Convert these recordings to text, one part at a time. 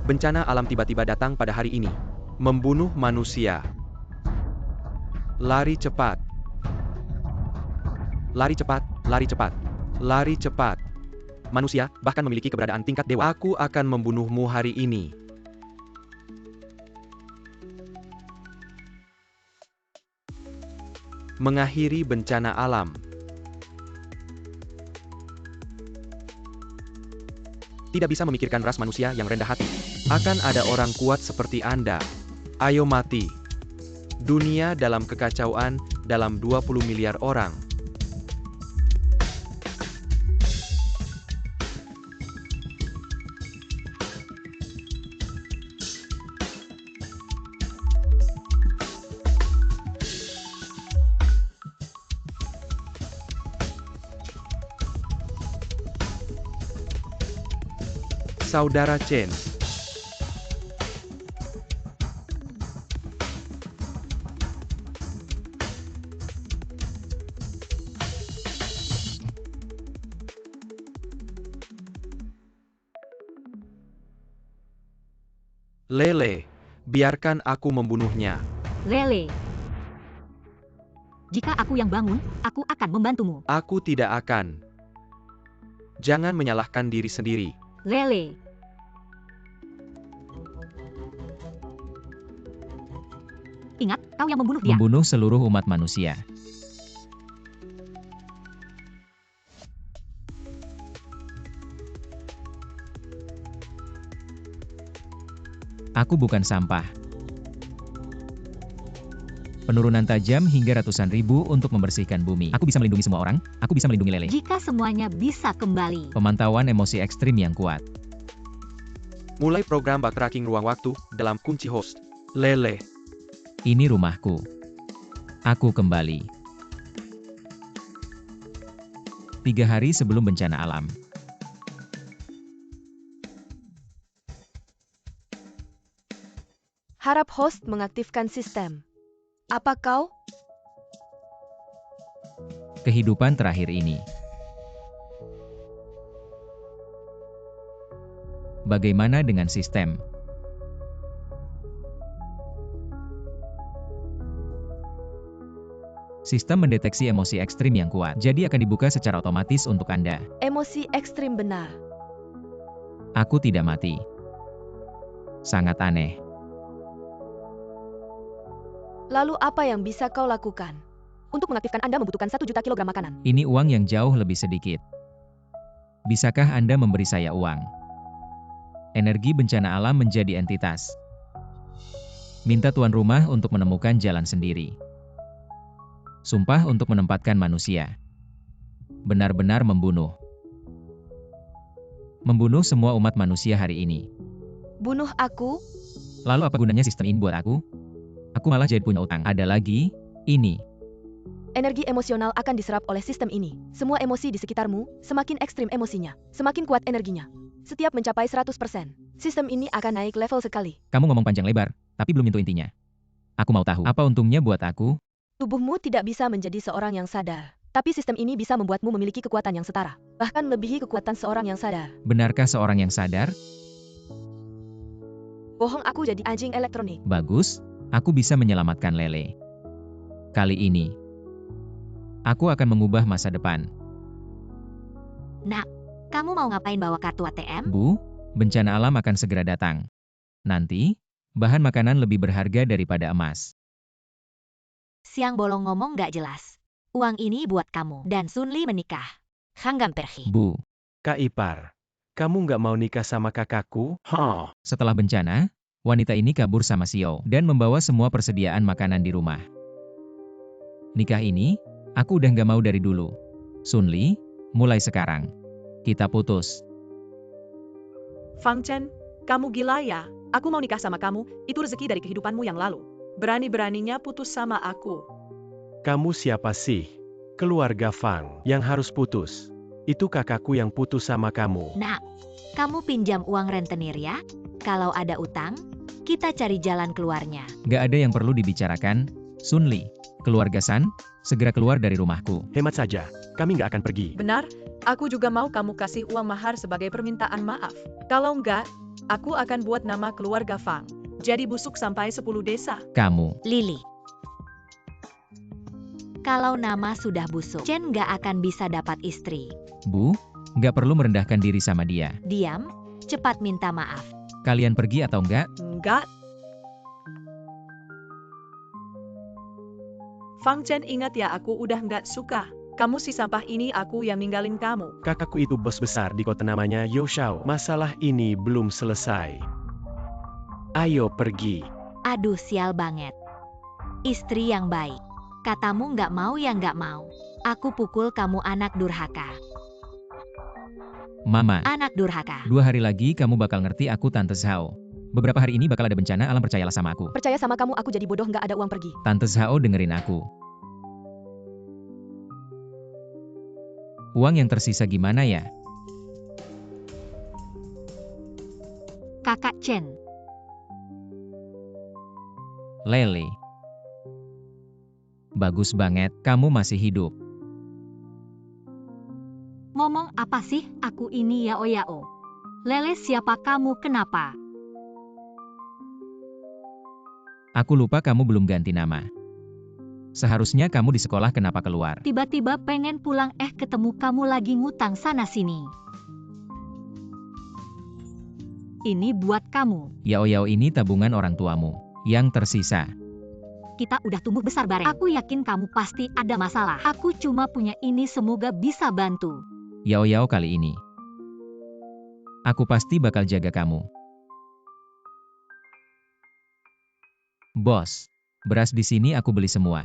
Bencana alam tiba-tiba datang pada hari ini. Membunuh manusia. Lari cepat. Lari cepat, lari cepat. Lari cepat. Manusia bahkan memiliki keberadaan tingkat dewa. Aku akan membunuhmu hari ini. Mengakhiri bencana alam. Tidak bisa memikirkan ras manusia yang rendah hati. Akan ada orang kuat seperti Anda. Ayo mati. Dunia dalam kekacauan, dalam 20 miliar orang. Saudara Chen. Lele, biarkan aku membunuhnya. Lele. Jika aku yang bangun, aku akan membantumu. Aku tidak akan. Jangan menyalahkan diri sendiri. Lele. Ingat, kau yang membunuh dia. Membunuh seluruh umat manusia. Aku bukan sampah. Penurunan tajam hingga ratusan ribu untuk membersihkan bumi. Aku bisa melindungi semua orang, aku bisa melindungi Lele. Jika semuanya bisa kembali. Pemantauan emosi ekstrim yang kuat. Mulai program backtracking ruang waktu dalam kunci host. Lele. Ini rumahku. Aku kembali. 3 hari sebelum bencana alam. Harap host mengaktifkan sistem. Apa kau? Kehidupan terakhir ini. Bagaimana dengan sistem? Sistem mendeteksi emosi ekstrim yang kuat, jadi akan dibuka secara otomatis untuk Anda. Emosi ekstrim benar. Aku tidak mati. Sangat aneh. Lalu apa yang bisa kau lakukan? Untuk mengaktifkan Anda membutuhkan 1 juta kilogram makanan. Ini uang yang jauh lebih sedikit. Bisakah Anda memberi saya uang? Energi bencana alam menjadi entitas. Minta tuan rumah untuk menemukan jalan sendiri. Sumpah untuk menempatkan manusia. Benar-benar membunuh. Membunuh semua umat manusia hari ini. Bunuh aku? Lalu apa gunanya sistem ini buat aku? Aku malah jadi punya utang. Ada lagi, ini. Energi emosional akan diserap oleh sistem ini. Semua emosi di sekitarmu, semakin ekstrim emosinya, semakin kuat energinya. Setiap mencapai 100%, sistem ini akan naik level sekali. Kamu ngomong panjang lebar, tapi belum menyentuh intinya. Aku mau tahu, apa untungnya buat aku? Tubuhmu tidak bisa menjadi seorang yang sadar. Tapi sistem ini bisa membuatmu memiliki kekuatan yang setara. Bahkan melebihi kekuatan seorang yang sadar. Benarkah seorang yang sadar? Bohong, aku jadi anjing elektronik. Bagus, aku bisa menyelamatkan Lele. Kali ini, aku akan mengubah masa depan. Nak, kamu mau ngapain bawa kartu ATM? Bu, bencana alam akan segera datang. Nanti, bahan makanan lebih berharga daripada emas. Siang bolong ngomong gak jelas. Uang ini buat kamu dan Sunli menikah. Hanggam pergi. Bu, Kak Ipar, kamu nggak mau nikah sama kakakku? setelah bencana, wanita ini kabur sama Xiao dan membawa semua persediaan makanan di rumah. Nikah ini, aku udah nggak mau dari dulu. Sunli, mulai sekarang, kita putus. Fang Chen, kamu gila ya? Aku mau nikah sama kamu, itu rezeki dari kehidupanmu yang lalu. Berani-beraninya putus sama aku. Kamu siapa sih? Keluarga Fang yang harus putus. Itu kakakku yang putus sama kamu. Nak, kamu pinjam uang rentenir ya? Kalau ada utang, kita cari jalan keluarnya. Gak ada yang perlu dibicarakan, Sunli. Keluarga San, segera keluar dari rumahku. Hemat saja, kami nggak akan pergi. Benar, aku juga mau kamu kasih uang mahar sebagai permintaan maaf. Kalau enggak, Aku akan buat nama keluarga Fang jadi busuk sampai 10 desa. Kamu, Lily. Kalau nama sudah busuk, Chen nggak akan bisa dapat istri. Bu, nggak perlu merendahkan diri sama dia. Diam, cepat minta maaf. Kalian pergi atau enggak? Enggak. Fang Chen, ingat ya, aku udah nggak suka. Kamu si sampah ini, aku yang ninggalin kamu. Kakakku itu bos besar di kota namanya Yo Shao. Masalah ini belum selesai. Ayo pergi. Aduh, sial banget. Istri yang baik. Katamu nggak mau ya nggak mau. Aku pukul kamu, anak durhaka. Mama, Anak durhaka. 2 hari lagi kamu bakal ngerti aku Tante Zhao. Beberapa hari ini bakal ada bencana alam, percayalah sama aku. Percaya sama kamu, aku jadi bodoh nggak ada uang pergi. Tante Zhao dengerin aku. Uang yang tersisa gimana ya? Kakak Chen. Lele. Bagus banget, kamu masih hidup. Ngomong apa sih? Aku ini Yao Yao. Lele, siapa kamu, kenapa? Aku lupa kamu belum ganti nama. Seharusnya kamu di sekolah, kenapa keluar? Tiba-tiba pengen pulang, ketemu kamu lagi ngutang sana-sini. Ini buat kamu. Yao ini tabungan orang tuamu yang tersisa. Kita udah tumbuh besar bareng. Aku yakin kamu pasti ada masalah. Aku cuma punya ini, semoga bisa bantu. Yao kali ini. Aku pasti bakal jaga kamu. Bos, beras di sini aku beli semua.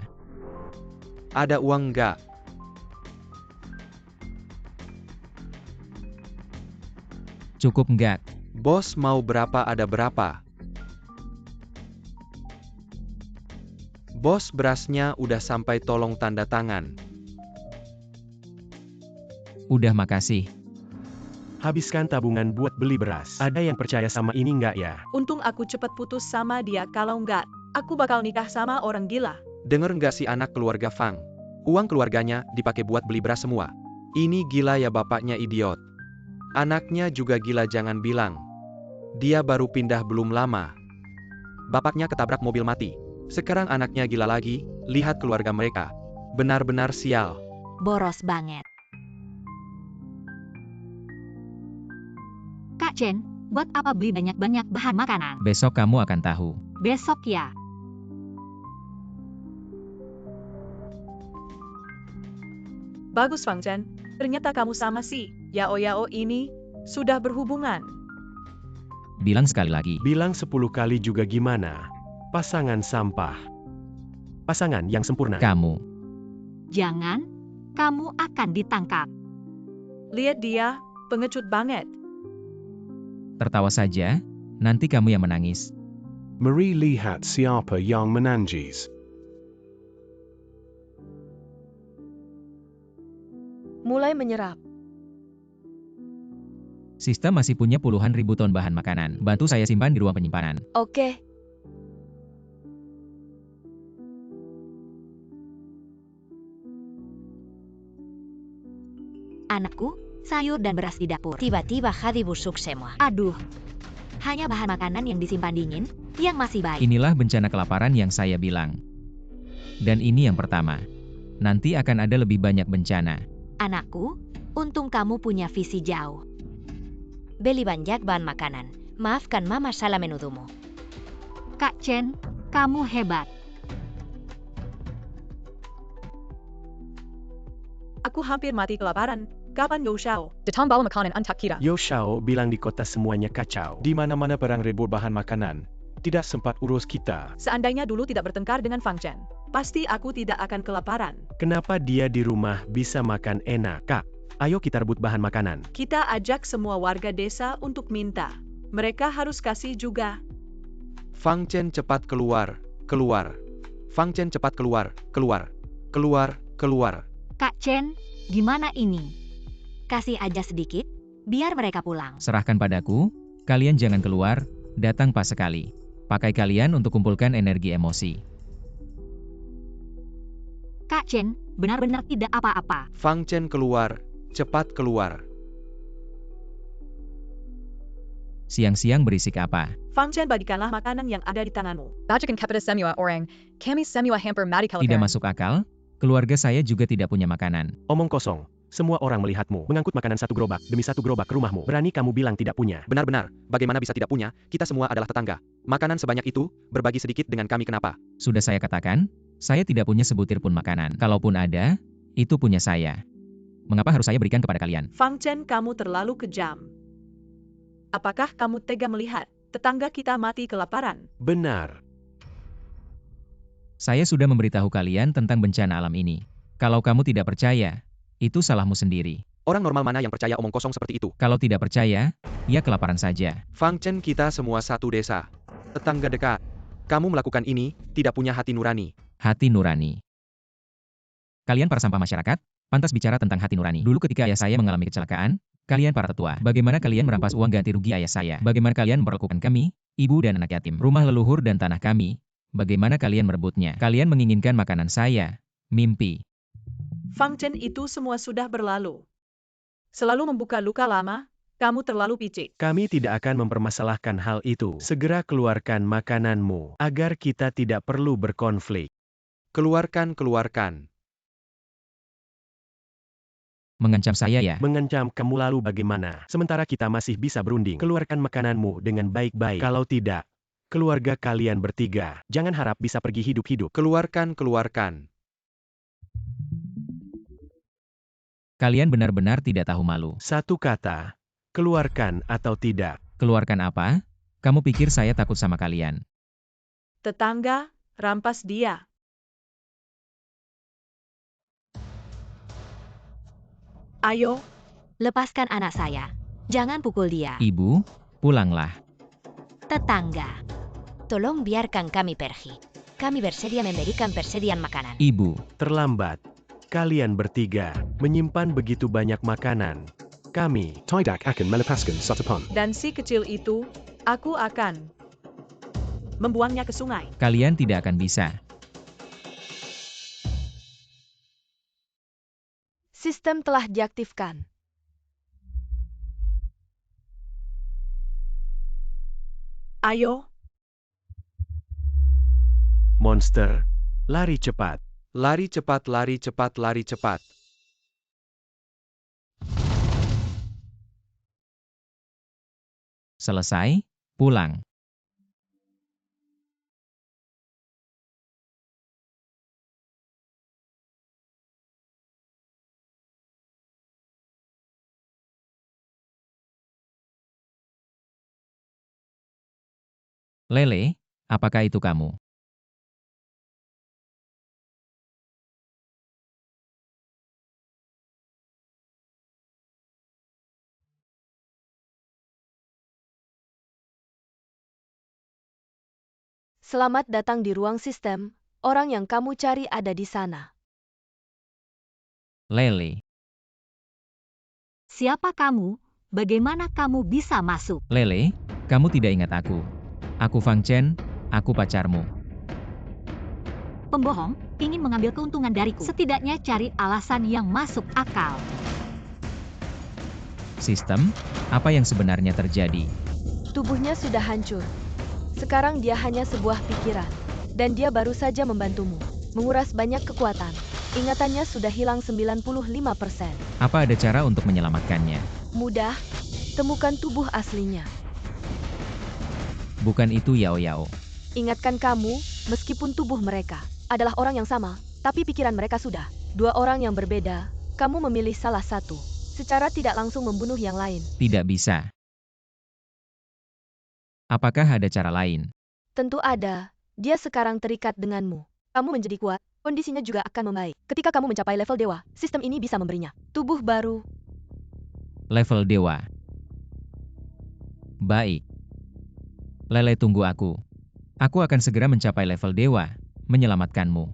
Ada uang nggak? Cukup nggak? Bos mau berapa, ada berapa? Bos, berasnya udah sampai, tolong tanda tangan. Udah, makasih. Habiskan tabungan buat beli beras. Ada yang percaya sama ini nggak ya? Untung aku cepet putus sama dia, kalau nggak, aku bakal nikah sama orang gila. Dengar nggak si anak keluarga Fang? Uang keluarganya dipakai buat beli beras semua. Ini gila ya, bapaknya idiot. Anaknya juga gila, jangan bilang. Dia baru pindah belum lama. Bapaknya ketabrak mobil mati. Sekarang anaknya gila lagi, lihat keluarga mereka. Benar-benar sial. Boros banget. Kak Chen, buat apa beli banyak-banyak bahan makanan? Besok kamu akan tahu. Besok ya. Bagus Fang Chen, ternyata kamu sama si Yao ini sudah berhubungan. Bilang sekali lagi. Bilang 10 kali juga gimana? Pasangan sampah. Pasangan yang sempurna. Kamu. Jangan, kamu akan ditangkap. Lihat dia, pengecut banget. Tertawa saja, nanti kamu yang menangis. Mari lihat siapa yang menangis. Mulai menyerap. Sista masih punya puluhan ribu ton bahan makanan. Bantu saya simpan di ruang penyimpanan. Oke. Anakku, sayur dan beras di dapur. Tiba-tiba hadi busuk semua. Aduh, hanya bahan makanan yang disimpan dingin, yang masih baik. Inilah bencana kelaparan yang saya bilang. Dan ini yang pertama. Nanti akan ada lebih banyak bencana. Anakku, untung kamu punya visi jauh. Beli banyak bahan makanan. Maafkan mama salah menuduhmu. Kak Chen, kamu hebat. Aku hampir mati kelaparan. Kapan Yo Shao? Ditambal makanan antak kira. Yo Shao bilang di kota semuanya kacau. Di mana-mana perang rebut bahan makanan. Tidak sempat urus kita. Seandainya dulu tidak bertengkar dengan Fang Chen, pasti aku tidak akan kelaparan. Kenapa dia di rumah bisa makan enak? Kak, ayo kita rebut bahan makanan. Kita ajak semua warga desa untuk minta. Mereka harus kasih juga. Fang Chen cepat keluar, keluar. Fang Chen cepat keluar, keluar. Keluar, keluar. Kak Chen, gimana ini? Kasih aja sedikit, biar mereka pulang. Serahkan padaku, kalian jangan keluar, datang pas sekali. Pakai kalian untuk kumpulkan energi emosi. Kak Chen, benar-benar tidak apa-apa. Fang Chen keluar, cepat keluar. Siang-siang berisik apa? Fang Chen, bagikanlah makanan yang ada di tanganmu. Bajakan kepada semua orang, kami semua hampir mati Tidak kelaparan. masuk akal? Keluarga saya juga tidak punya makanan. Omong kosong. Semua orang melihatmu mengangkut makanan satu gerobak demi satu gerobak ke rumahmu. Berani kamu bilang tidak punya. Benar-benar, bagaimana bisa tidak punya? Kita semua adalah tetangga. Makanan sebanyak itu, berbagi sedikit dengan kami kenapa? Sudah saya katakan, saya tidak punya sebutir pun makanan. Kalaupun ada, itu punya saya. Mengapa harus saya berikan kepada kalian? Fang Chen, kamu terlalu kejam. Apakah kamu tega melihat tetangga kita mati kelaparan? Benar. Saya sudah memberitahu kalian tentang bencana alam ini. Kalau kamu tidak percaya, itu salahmu sendiri. Orang normal mana yang percaya omong kosong seperti itu? Kalau tidak percaya, ya kelaparan saja. Fang Chen, kita semua satu desa. Tetangga dekat. Kamu melakukan ini, tidak punya hati nurani. Hati nurani. Kalian para sampah masyarakat, pantas bicara tentang hati nurani. Dulu ketika ayah saya mengalami kecelakaan, kalian para tetua, bagaimana kalian merampas uang ganti rugi ayah saya? Bagaimana kalian memperlakukan kami, ibu dan anak yatim, rumah leluhur dan tanah kami? Bagaimana kalian merebutnya? Kalian menginginkan makanan saya, mimpi. Fang Chen, itu semua sudah berlalu. Selalu membuka luka lama, kamu terlalu picik. Kami tidak akan mempermasalahkan hal itu. Segera keluarkan makananmu, agar kita tidak perlu berkonflik. Keluarkan. Mengancam saya ya? Mengancam kamu lalu bagaimana? Sementara kita masih bisa berunding. Keluarkan makananmu dengan baik-baik. Kalau tidak, keluarga kalian bertiga, jangan harap bisa pergi hidup-hidup. Keluarkan. Kalian benar-benar tidak tahu malu. Satu kata, keluarkan atau tidak. Keluarkan apa? Kamu pikir saya takut sama kalian? Tetangga, rampas dia. Ayo, Lepaskan anak saya. Jangan pukul dia. Ibu, pulanglah. Tetangga. Tolong biarkan kami pergi. Kami bersedia memberikan persediaan makanan. Ibu, Terlambat. Kalian bertiga menyimpan begitu banyak makanan. Kami Tidak akan melepaskan Satapan. dan si kecil itu, aku akan membuangnya ke sungai. kalian tidak akan bisa. Sistem telah diaktifkan. Ayo, monster, lari cepat. Lari cepat. Selesai, pulang. Lele, apakah itu kamu? Selamat datang di ruang sistem. Orang yang kamu cari ada di sana. Lele, Siapa kamu? Bagaimana kamu bisa masuk? Lele, kamu tidak ingat aku. Aku Fang Chen, aku pacarmu. Pembohong, ingin mengambil keuntungan dariku. Setidaknya cari alasan yang masuk akal. Sistem, apa yang sebenarnya terjadi? Tubuhnya sudah hancur. Sekarang dia hanya sebuah pikiran. Dan dia baru saja membantumu. Menguras banyak kekuatan. Ingatannya sudah hilang 95%. Apa ada cara untuk menyelamatkannya? Mudah. Temukan tubuh aslinya. Bukan itu Yao Yao. Ingatkan kamu, meskipun tubuh mereka adalah orang yang sama, tapi pikiran mereka sudah dua orang yang berbeda. Kamu memilih salah satu. Secara tidak langsung membunuh yang lain. Tidak bisa. Apakah ada cara lain? Tentu ada. Dia sekarang terikat denganmu. Kamu menjadi kuat, kondisinya juga akan membaik. Ketika kamu mencapai level dewa, sistem ini bisa memberinya tubuh baru. Level dewa. Baik. Lele, tunggu aku. Aku akan segera mencapai level dewa, menyelamatkanmu.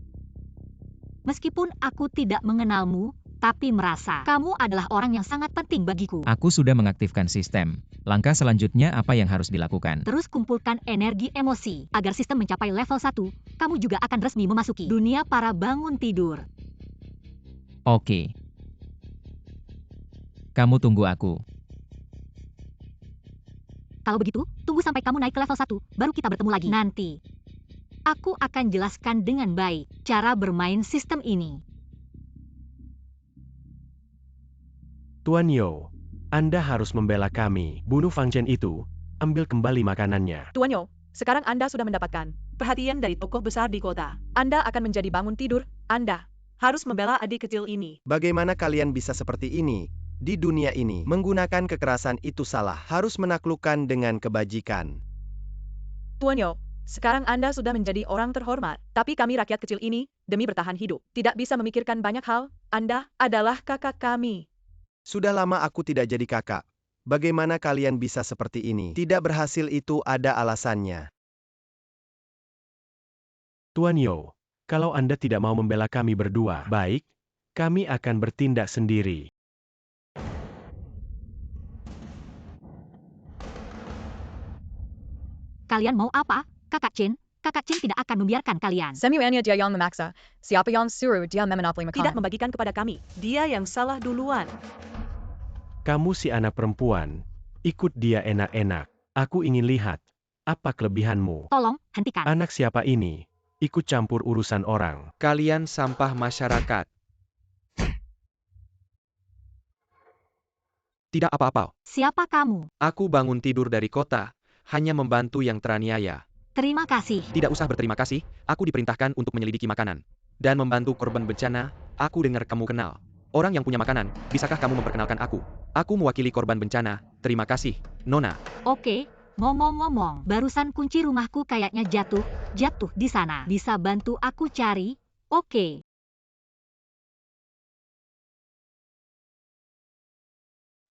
Meskipun aku tidak mengenalmu, tapi merasa kamu adalah orang yang sangat penting bagiku. Aku sudah mengaktifkan sistem. Langkah selanjutnya apa yang harus dilakukan? Terus kumpulkan energi emosi. Agar sistem mencapai level 1, kamu juga akan resmi memasuki dunia para bangun tidur. Oke. Kamu tunggu aku. Kalau begitu, tunggu sampai kamu naik ke level 1, baru kita bertemu lagi. Nanti, aku akan jelaskan dengan baik cara bermain sistem ini. Tuan Yo, Anda harus membela kami. Bunuh Fang Chen itu, ambil kembali makanannya. Tuan Yo, sekarang Anda sudah mendapatkan perhatian dari tokoh besar di kota. Anda akan menjadi bangun tidur. Anda harus membela adik kecil ini. Bagaimana kalian bisa seperti ini? Di dunia ini, menggunakan kekerasan itu salah. Harus menaklukkan dengan kebajikan. Tuan Yo, sekarang Anda sudah menjadi orang terhormat. Tapi kami rakyat kecil ini, demi bertahan hidup, tidak bisa memikirkan banyak hal. Anda adalah kakak kami. Sudah lama aku tidak jadi kakak. Bagaimana kalian bisa seperti ini? Tidak berhasil itu ada alasannya. Tuan Yo, kalau Anda tidak mau membela kami berdua, baik, kami akan bertindak sendiri. Kalian mau apa, Kakak Chen? Kakak Chen tidak akan membiarkan kalian. Semuanya dia yang memaksa. Siapa yang suruh dia memonopoli Tidak makanan? membagikan kepada kami. Dia yang salah duluan. Kamu si anak perempuan, ikut dia enak-enak. Aku ingin lihat, apa kelebihanmu? Tolong, hentikan. Anak siapa ini? Ikut campur urusan orang. Kalian sampah masyarakat. Tidak apa-apa. Siapa kamu? Aku bangun tidur dari kota, hanya membantu yang teraniaya. Terima kasih. Tidak usah berterima kasih, aku diperintahkan untuk menyelidiki makanan. Dan membantu korban bencana, aku dengar kamu kenal. Orang yang punya makanan, bisakah kamu memperkenalkan aku? Aku mewakili korban bencana, terima kasih, Nona. Oke, ngomong-ngomong, barusan kunci rumahku kayaknya jatuh di sana. Bisa bantu aku cari? Oke.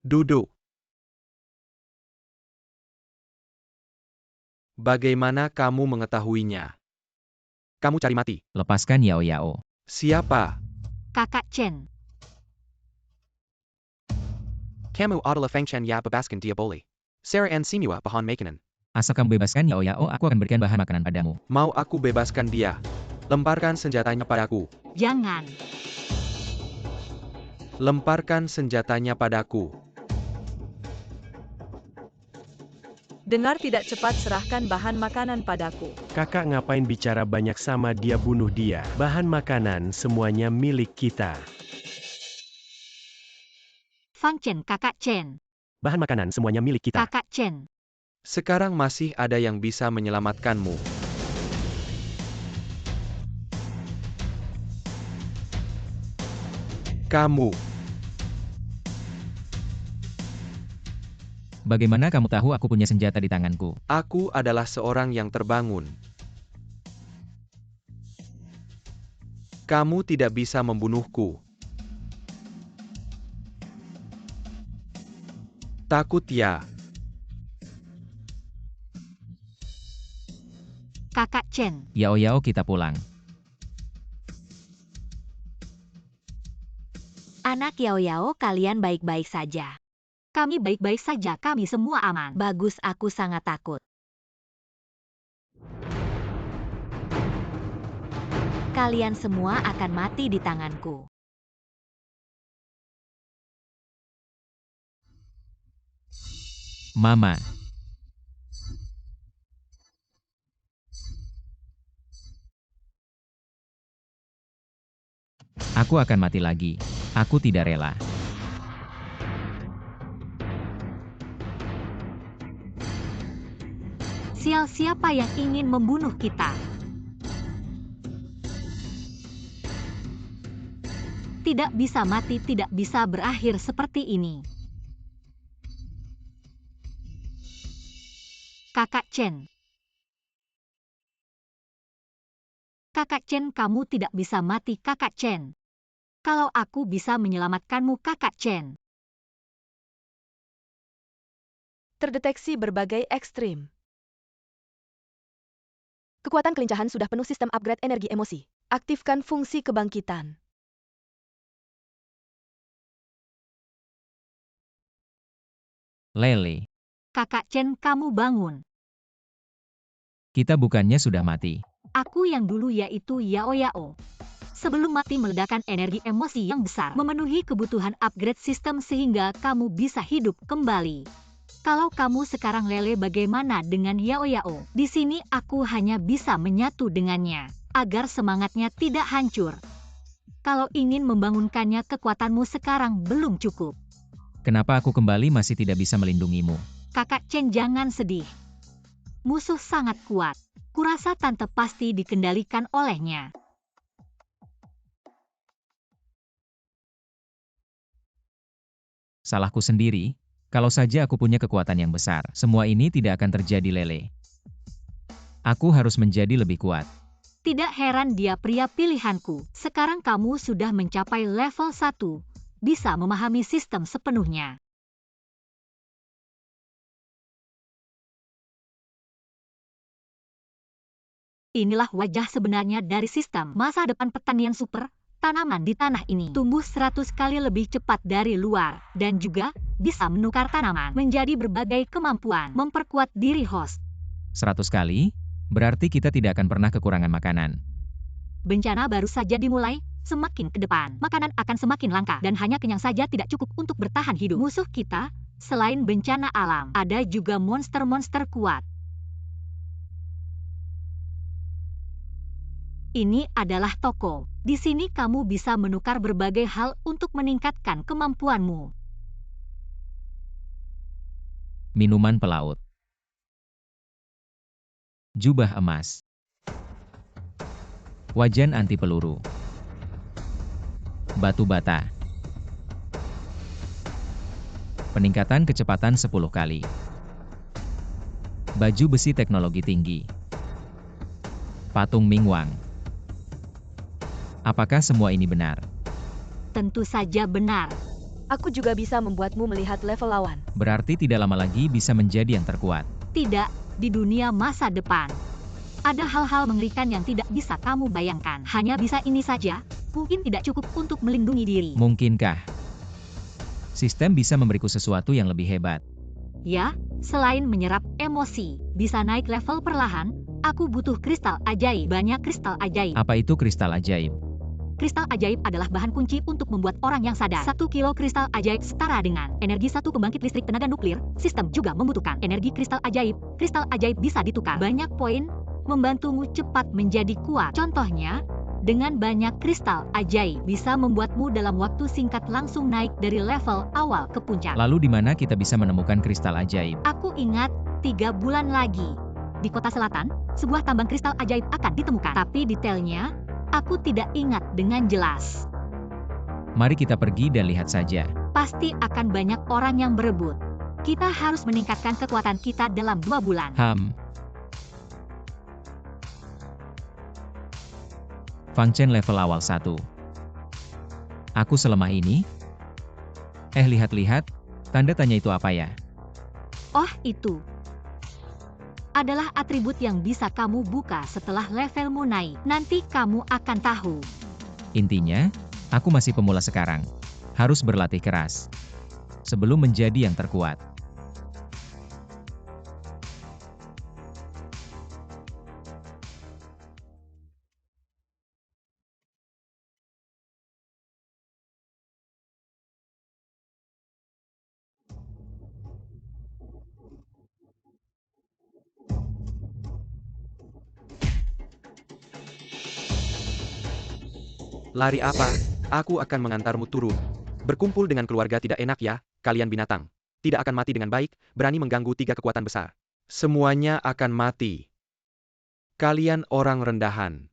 Duduk. Bagaimana kamu mengetahuinya? Kamu cari mati. Lepaskan Yao Yao. Siapa? Kakak Chen. Kamu adalah Feng Chen ya bebaskan dia boleh. Sarah and Simua bahan makanan. Asal kamu bebaskan Yao Yao, aku akan berikan bahan makanan padamu. Mau aku bebaskan dia? Lemparkan senjatanya padaku. Jangan. Lemparkan senjatanya padaku. Dengar tidak cepat serahkan bahan makanan padaku. Kakak ngapain bicara banyak sama dia, bunuh dia. Bahan makanan semuanya milik kita. Fang Chen, Kakak Chen. Bahan makanan semuanya milik kita. Kakak Chen. Sekarang masih ada yang bisa menyelamatkanmu. Kamu. Bagaimana kamu tahu aku punya senjata di tanganku? Aku adalah seorang yang terbangun. Kamu tidak bisa membunuhku. Takut ya? Kakak Chen. Yao Yao, kita pulang. Anak Yao Yao, kalian baik-baik saja. Kami baik-baik saja, kami semua aman. Bagus, aku sangat takut. Kalian semua akan mati di tanganku. Mama. Aku akan mati lagi. Aku tidak rela. Siapa yang ingin membunuh kita? Tidak bisa mati, tidak bisa berakhir seperti ini. Kakak Chen. Kakak Chen, kamu tidak bisa mati, Kakak Chen. Kalau aku bisa menyelamatkanmu, Kakak Chen. Terdeteksi berbagai ekstrim. Kekuatan kelincahan sudah penuh sistem upgrade energi emosi. Aktifkan fungsi kebangkitan. Lele. Kakak Chen, kamu bangun. Kita bukannya sudah mati. Aku yang dulu yaitu Yao Yao. Sebelum mati meledakkan energi emosi yang besar, memenuhi kebutuhan upgrade sistem sehingga kamu bisa hidup kembali. Kalau kamu sekarang lele, bagaimana dengan Yao Yao? Di sini aku hanya bisa menyatu dengannya, agar semangatnya tidak hancur. Kalau ingin membangunkannya, kekuatanmu sekarang belum cukup. Kenapa aku kembali masih tidak bisa melindungimu? Kakak Chen, jangan sedih. Musuh sangat kuat. Kurasa tante pasti dikendalikan olehnya. Salahku sendiri. Kalau saja aku punya kekuatan yang besar, semua ini tidak akan terjadi, Lele. Aku harus menjadi lebih kuat. Tidak heran dia pria pilihanku. Sekarang kamu sudah mencapai level 1. Bisa memahami sistem sepenuhnya. Inilah wajah sebenarnya dari sistem masa depan pertanian super. Tanaman di tanah ini tumbuh 100 kali lebih cepat dari luar, dan juga bisa menukar tanaman menjadi berbagai kemampuan memperkuat diri host. 100 kali? Berarti kita tidak akan pernah kekurangan makanan. Bencana baru saja dimulai, semakin ke depan, makanan akan semakin langka, dan hanya kenyang saja tidak cukup untuk bertahan hidup. Musuh kita, selain bencana alam, ada juga monster-monster kuat. Ini adalah toko. Di sini kamu bisa menukar berbagai hal untuk meningkatkan kemampuanmu. Minuman pelaut. Jubah emas. Wajan anti peluru. Batu bata. Peningkatan kecepatan 10 kali. Baju besi teknologi tinggi. Patung Ming Wang. Apakah semua ini benar? Tentu saja benar. Aku juga bisa membuatmu melihat level lawan. Berarti tidak lama lagi bisa menjadi yang terkuat. Tidak, di dunia masa depan. Ada hal-hal mengerikan yang tidak bisa kamu bayangkan. Hanya bisa ini saja, mungkin tidak cukup untuk melindungi diri. Mungkinkah sistem bisa memberiku sesuatu yang lebih hebat? Ya, selain menyerap emosi, bisa naik level perlahan, aku butuh kristal ajaib. Banyak kristal ajaib. Apa itu kristal ajaib? Kristal ajaib adalah bahan kunci untuk membuat orang yang sadar. 1 kilo kristal ajaib setara dengan energi 1 pembangkit listrik tenaga nuklir. Sistem juga membutuhkan energi kristal ajaib. Kristal ajaib bisa ditukar. Banyak poin membantumu cepat menjadi kuat. Contohnya, dengan banyak kristal ajaib bisa membuatmu dalam waktu singkat langsung naik dari level awal ke puncak. Lalu di mana kita bisa menemukan kristal ajaib? Aku ingat 3 bulan lagi. Di kota selatan, sebuah tambang kristal ajaib akan ditemukan. Tapi detailnya, aku tidak ingat dengan jelas. Mari kita pergi dan lihat saja. Pasti akan banyak orang yang berebut. Kita harus meningkatkan kekuatan kita dalam 2 bulan. Fang Chen level awal 1. Aku selemah ini? Lihat-lihat, tanda tanya itu apa ya? Oh, itu adalah atribut yang bisa kamu buka setelah levelmu naik. Nanti kamu akan tahu. Intinya, aku masih pemula sekarang. Harus berlatih keras sebelum menjadi yang terkuat. Lari apa? Aku akan mengantarmu turun. Berkumpul dengan keluarga tidak enak ya, kalian binatang. Tidak akan mati dengan baik, berani mengganggu 3 kekuatan besar. Semuanya akan mati. Kalian orang rendahan.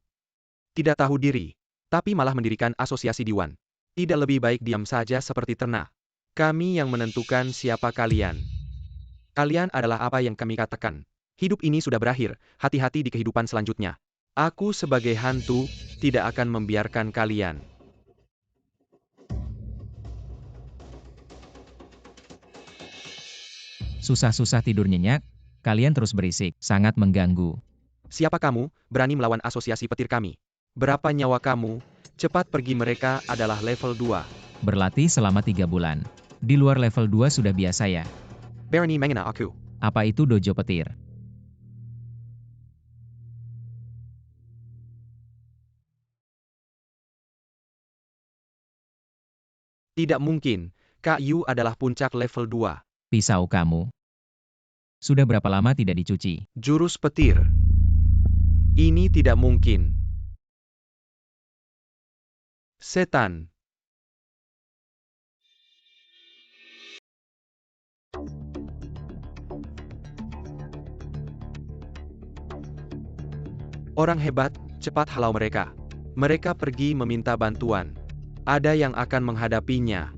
Tidak tahu diri, tapi malah mendirikan asosiasi Diwan. Tidak lebih baik diam saja seperti ternak. Kami yang menentukan siapa kalian. Kalian adalah apa yang kami katakan. Hidup ini sudah berakhir, hati-hati di kehidupan selanjutnya. Aku sebagai hantu, tidak akan membiarkan kalian. Susah-susah tidur nyenyak, kalian terus berisik, sangat mengganggu. Siapa kamu, berani melawan asosiasi petir kami? Berapa nyawa kamu? Cepat pergi, mereka adalah level 2. Berlatih selama 3 bulan. Di luar level 2 sudah biasa ya. Berani menghina aku. Apa itu dojo petir? Tidak mungkin, Kak Yu adalah puncak level 2. Pisau kamu. Sudah berapa lama tidak dicuci? Jurus petir. Ini tidak mungkin. Setan. Orang hebat, cepat halau mereka. Mereka pergi meminta bantuan. Ada yang akan menghadapinya.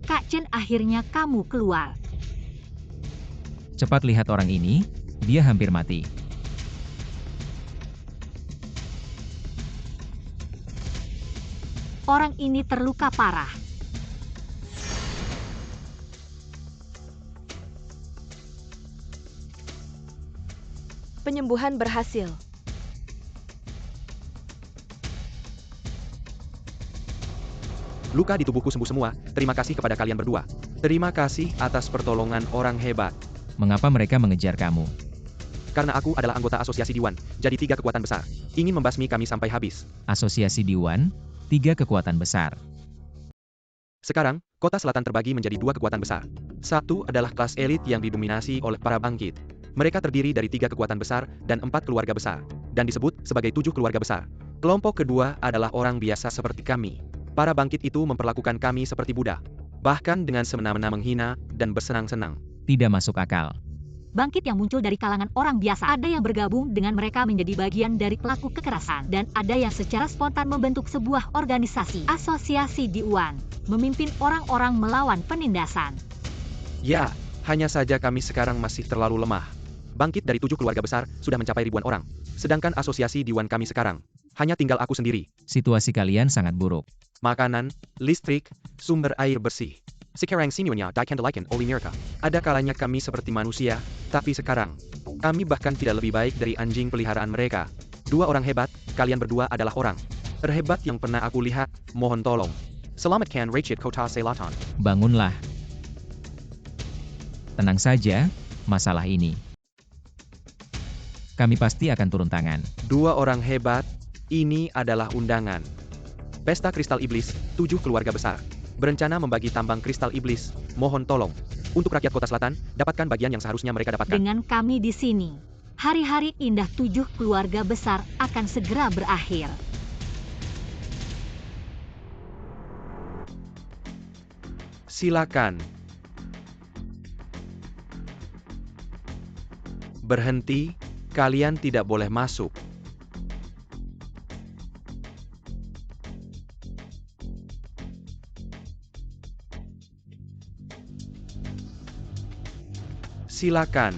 Kak Chen, akhirnya kamu keluar. Cepat lihat orang ini, dia hampir mati. Orang ini terluka parah. Penyembuhan berhasil. Luka di tubuhku sembuh semua, terima kasih kepada kalian berdua. Terima kasih atas pertolongan orang hebat. Mengapa mereka mengejar kamu? Karena aku adalah anggota asosiasi Diwan, jadi 3 kekuatan besar. Ingin membasmi kami sampai habis. Asosiasi Diwan, 3 kekuatan besar. Sekarang, kota selatan terbagi menjadi 2 kekuatan besar. Satu adalah kelas elit yang didominasi oleh para bangkit. Mereka terdiri dari 3 kekuatan besar dan 4 keluarga besar, dan disebut sebagai 7 keluarga besar. Kelompok kedua adalah orang biasa seperti kami. Para bangkit itu memperlakukan kami seperti budak, bahkan dengan semena-mena menghina dan bersenang-senang. Tidak masuk akal. Bangkit yang muncul dari kalangan orang biasa, ada yang bergabung dengan mereka menjadi bagian dari pelaku kekerasan, dan ada yang secara spontan membentuk sebuah organisasi, asosiasi Diwan, memimpin orang-orang melawan penindasan. Ya, hanya saja kami sekarang masih terlalu lemah. Bangkit dari 7 keluarga besar sudah mencapai ribuan orang, sedangkan asosiasi Diwan kami sekarang hanya tinggal aku sendiri. Situasi kalian sangat buruk. Makanan, listrik, sumber air bersih. Sekarang sinyalnya dikendalikan oleh mereka. Ada kalanya kami seperti manusia, tapi sekarang kami bahkan tidak lebih baik dari anjing peliharaan mereka. 2 orang hebat, kalian berdua adalah orang terhebat yang pernah aku lihat, mohon tolong. Selamatkan rakyat kota selatan. Bangunlah. Tenang saja, masalah ini. Kami pasti akan turun tangan. 2 orang hebat, ini adalah undangan. Pesta Kristal Iblis, 7 keluarga besar. Berencana membagi tambang kristal iblis, mohon tolong. Untuk rakyat kota selatan, dapatkan bagian yang seharusnya mereka dapatkan. Dengan kami di sini, hari-hari indah 7 keluarga besar akan segera berakhir. Silakan. Berhenti, kalian tidak boleh masuk. Silakan.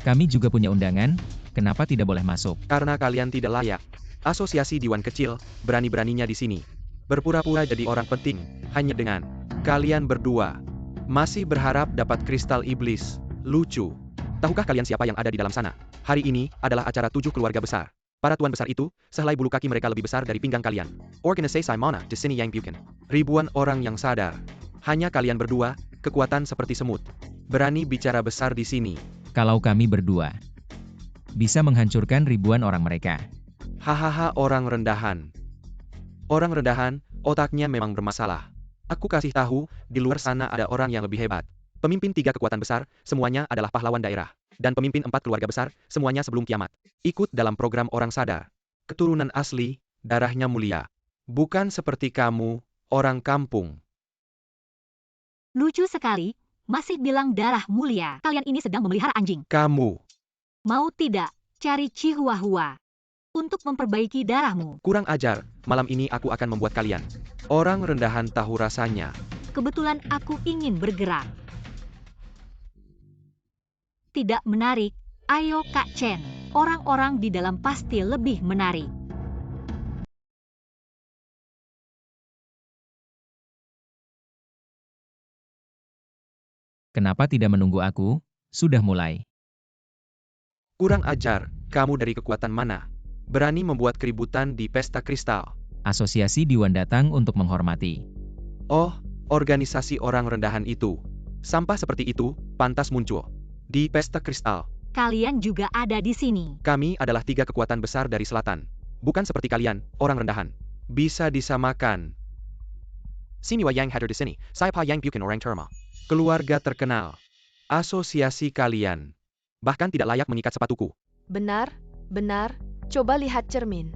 Kami juga punya undangan, kenapa tidak boleh masuk? Karena kalian tidak layak. Asosiasi Diwan kecil, berani-beraninya di sini. Berpura-pura jadi orang penting, hanya dengan kalian berdua. Masih berharap dapat kristal iblis. Lucu. Tahukah kalian siapa yang ada di dalam sana? Hari ini adalah acara 7 keluarga besar. Para tuan besar itu, sehelai bulu kaki mereka lebih besar dari pinggang kalian. Organisasi Simona di sini yang bukan. Ribuan orang yang sadar. Hanya kalian berdua, kekuatan seperti semut. Berani bicara besar di sini. Kalau kami berdua bisa menghancurkan ribuan orang mereka. Hahaha, orang rendahan. Orang rendahan, otaknya memang bermasalah. Aku kasih tahu, di luar sana ada orang yang lebih hebat. Pemimpin 3 kekuatan besar, semuanya adalah pahlawan daerah. Dan pemimpin 4 keluarga besar, semuanya sebelum kiamat. Ikut dalam program orang sadar. Keturunan asli, darahnya mulia. Bukan seperti kamu, orang kampung. Lucu sekali, masih bilang darah mulia. Kalian ini sedang memelihara anjing. Kamu. Mau tidak, cari Chihuahua untuk memperbaiki darahmu. Kurang ajar, malam ini aku akan membuat kalian. Orang rendahan tahu rasanya. Kebetulan aku ingin bergerak. Tidak menarik, ayo Kak Chen. Orang-orang di dalam pasti lebih menarik. Kenapa tidak menunggu aku? Sudah mulai. Kurang ajar, kamu dari kekuatan mana? Berani membuat keributan di pesta kristal. Asosiasi Diwan datang untuk menghormati. Oh, organisasi orang rendahan itu. Sampah seperti itu, pantas muncul. Di pesta kristal. Kalian juga ada di sini. Kami adalah 3 kekuatan besar dari selatan. Bukan seperti kalian, orang rendahan. bisa disamakan. Siniwa yang hadir di sini, saya pa yang bukan orang terma. Keluarga terkenal. Asosiasi kalian. Bahkan tidak layak mengikat sepatuku. Benar, benar. Coba lihat cermin.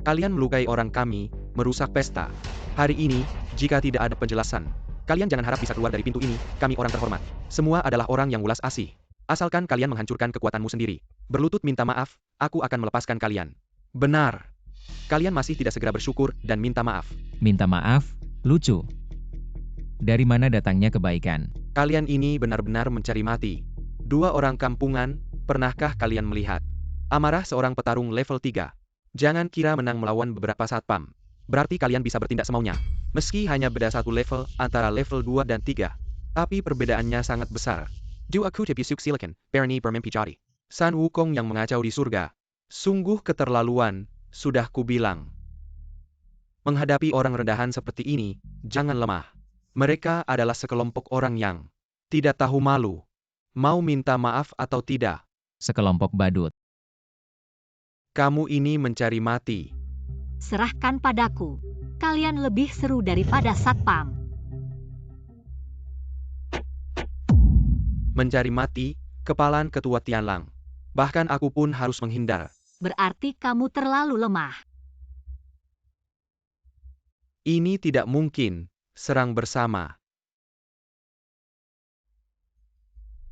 Kalian melukai orang kami, merusak pesta. Hari ini, jika tidak ada penjelasan, kalian jangan harap bisa keluar dari pintu ini, kami orang terhormat. Semua adalah orang yang ulas asih. Asalkan kalian menghancurkan kekuatanmu sendiri. Berlutut minta maaf, aku akan melepaskan kalian. Benar. Kalian masih tidak segera bersyukur dan minta maaf. Minta maaf, lucu. Dari mana datangnya kebaikan? Kalian ini benar-benar mencari mati. Dua orang kampungan, pernahkah kalian melihat? Amarah seorang petarung level 3. Jangan kira menang melawan beberapa satpam. Berarti kalian bisa bertindak semaunya. Meski hanya beda satu level antara level 2 dan 3. Tapi perbedaannya sangat besar. Du aku tibusuk silakan, Bernie bermimpi jadi. San Wukong yang mengacau di surga. Sungguh keterlaluan, sudah kubilang. Menghadapi orang rendahan seperti ini, jangan lemah. Mereka adalah sekelompok orang yang tidak tahu malu. Mau minta maaf atau tidak? Sekelompok badut. Kamu ini mencari mati. Serahkan padaku. Kalian lebih seru daripada satpam. Mencari mati, kepalan ketua Tianlang. Bahkan aku pun harus menghindar. Berarti kamu terlalu lemah. Ini tidak mungkin. Serang bersama.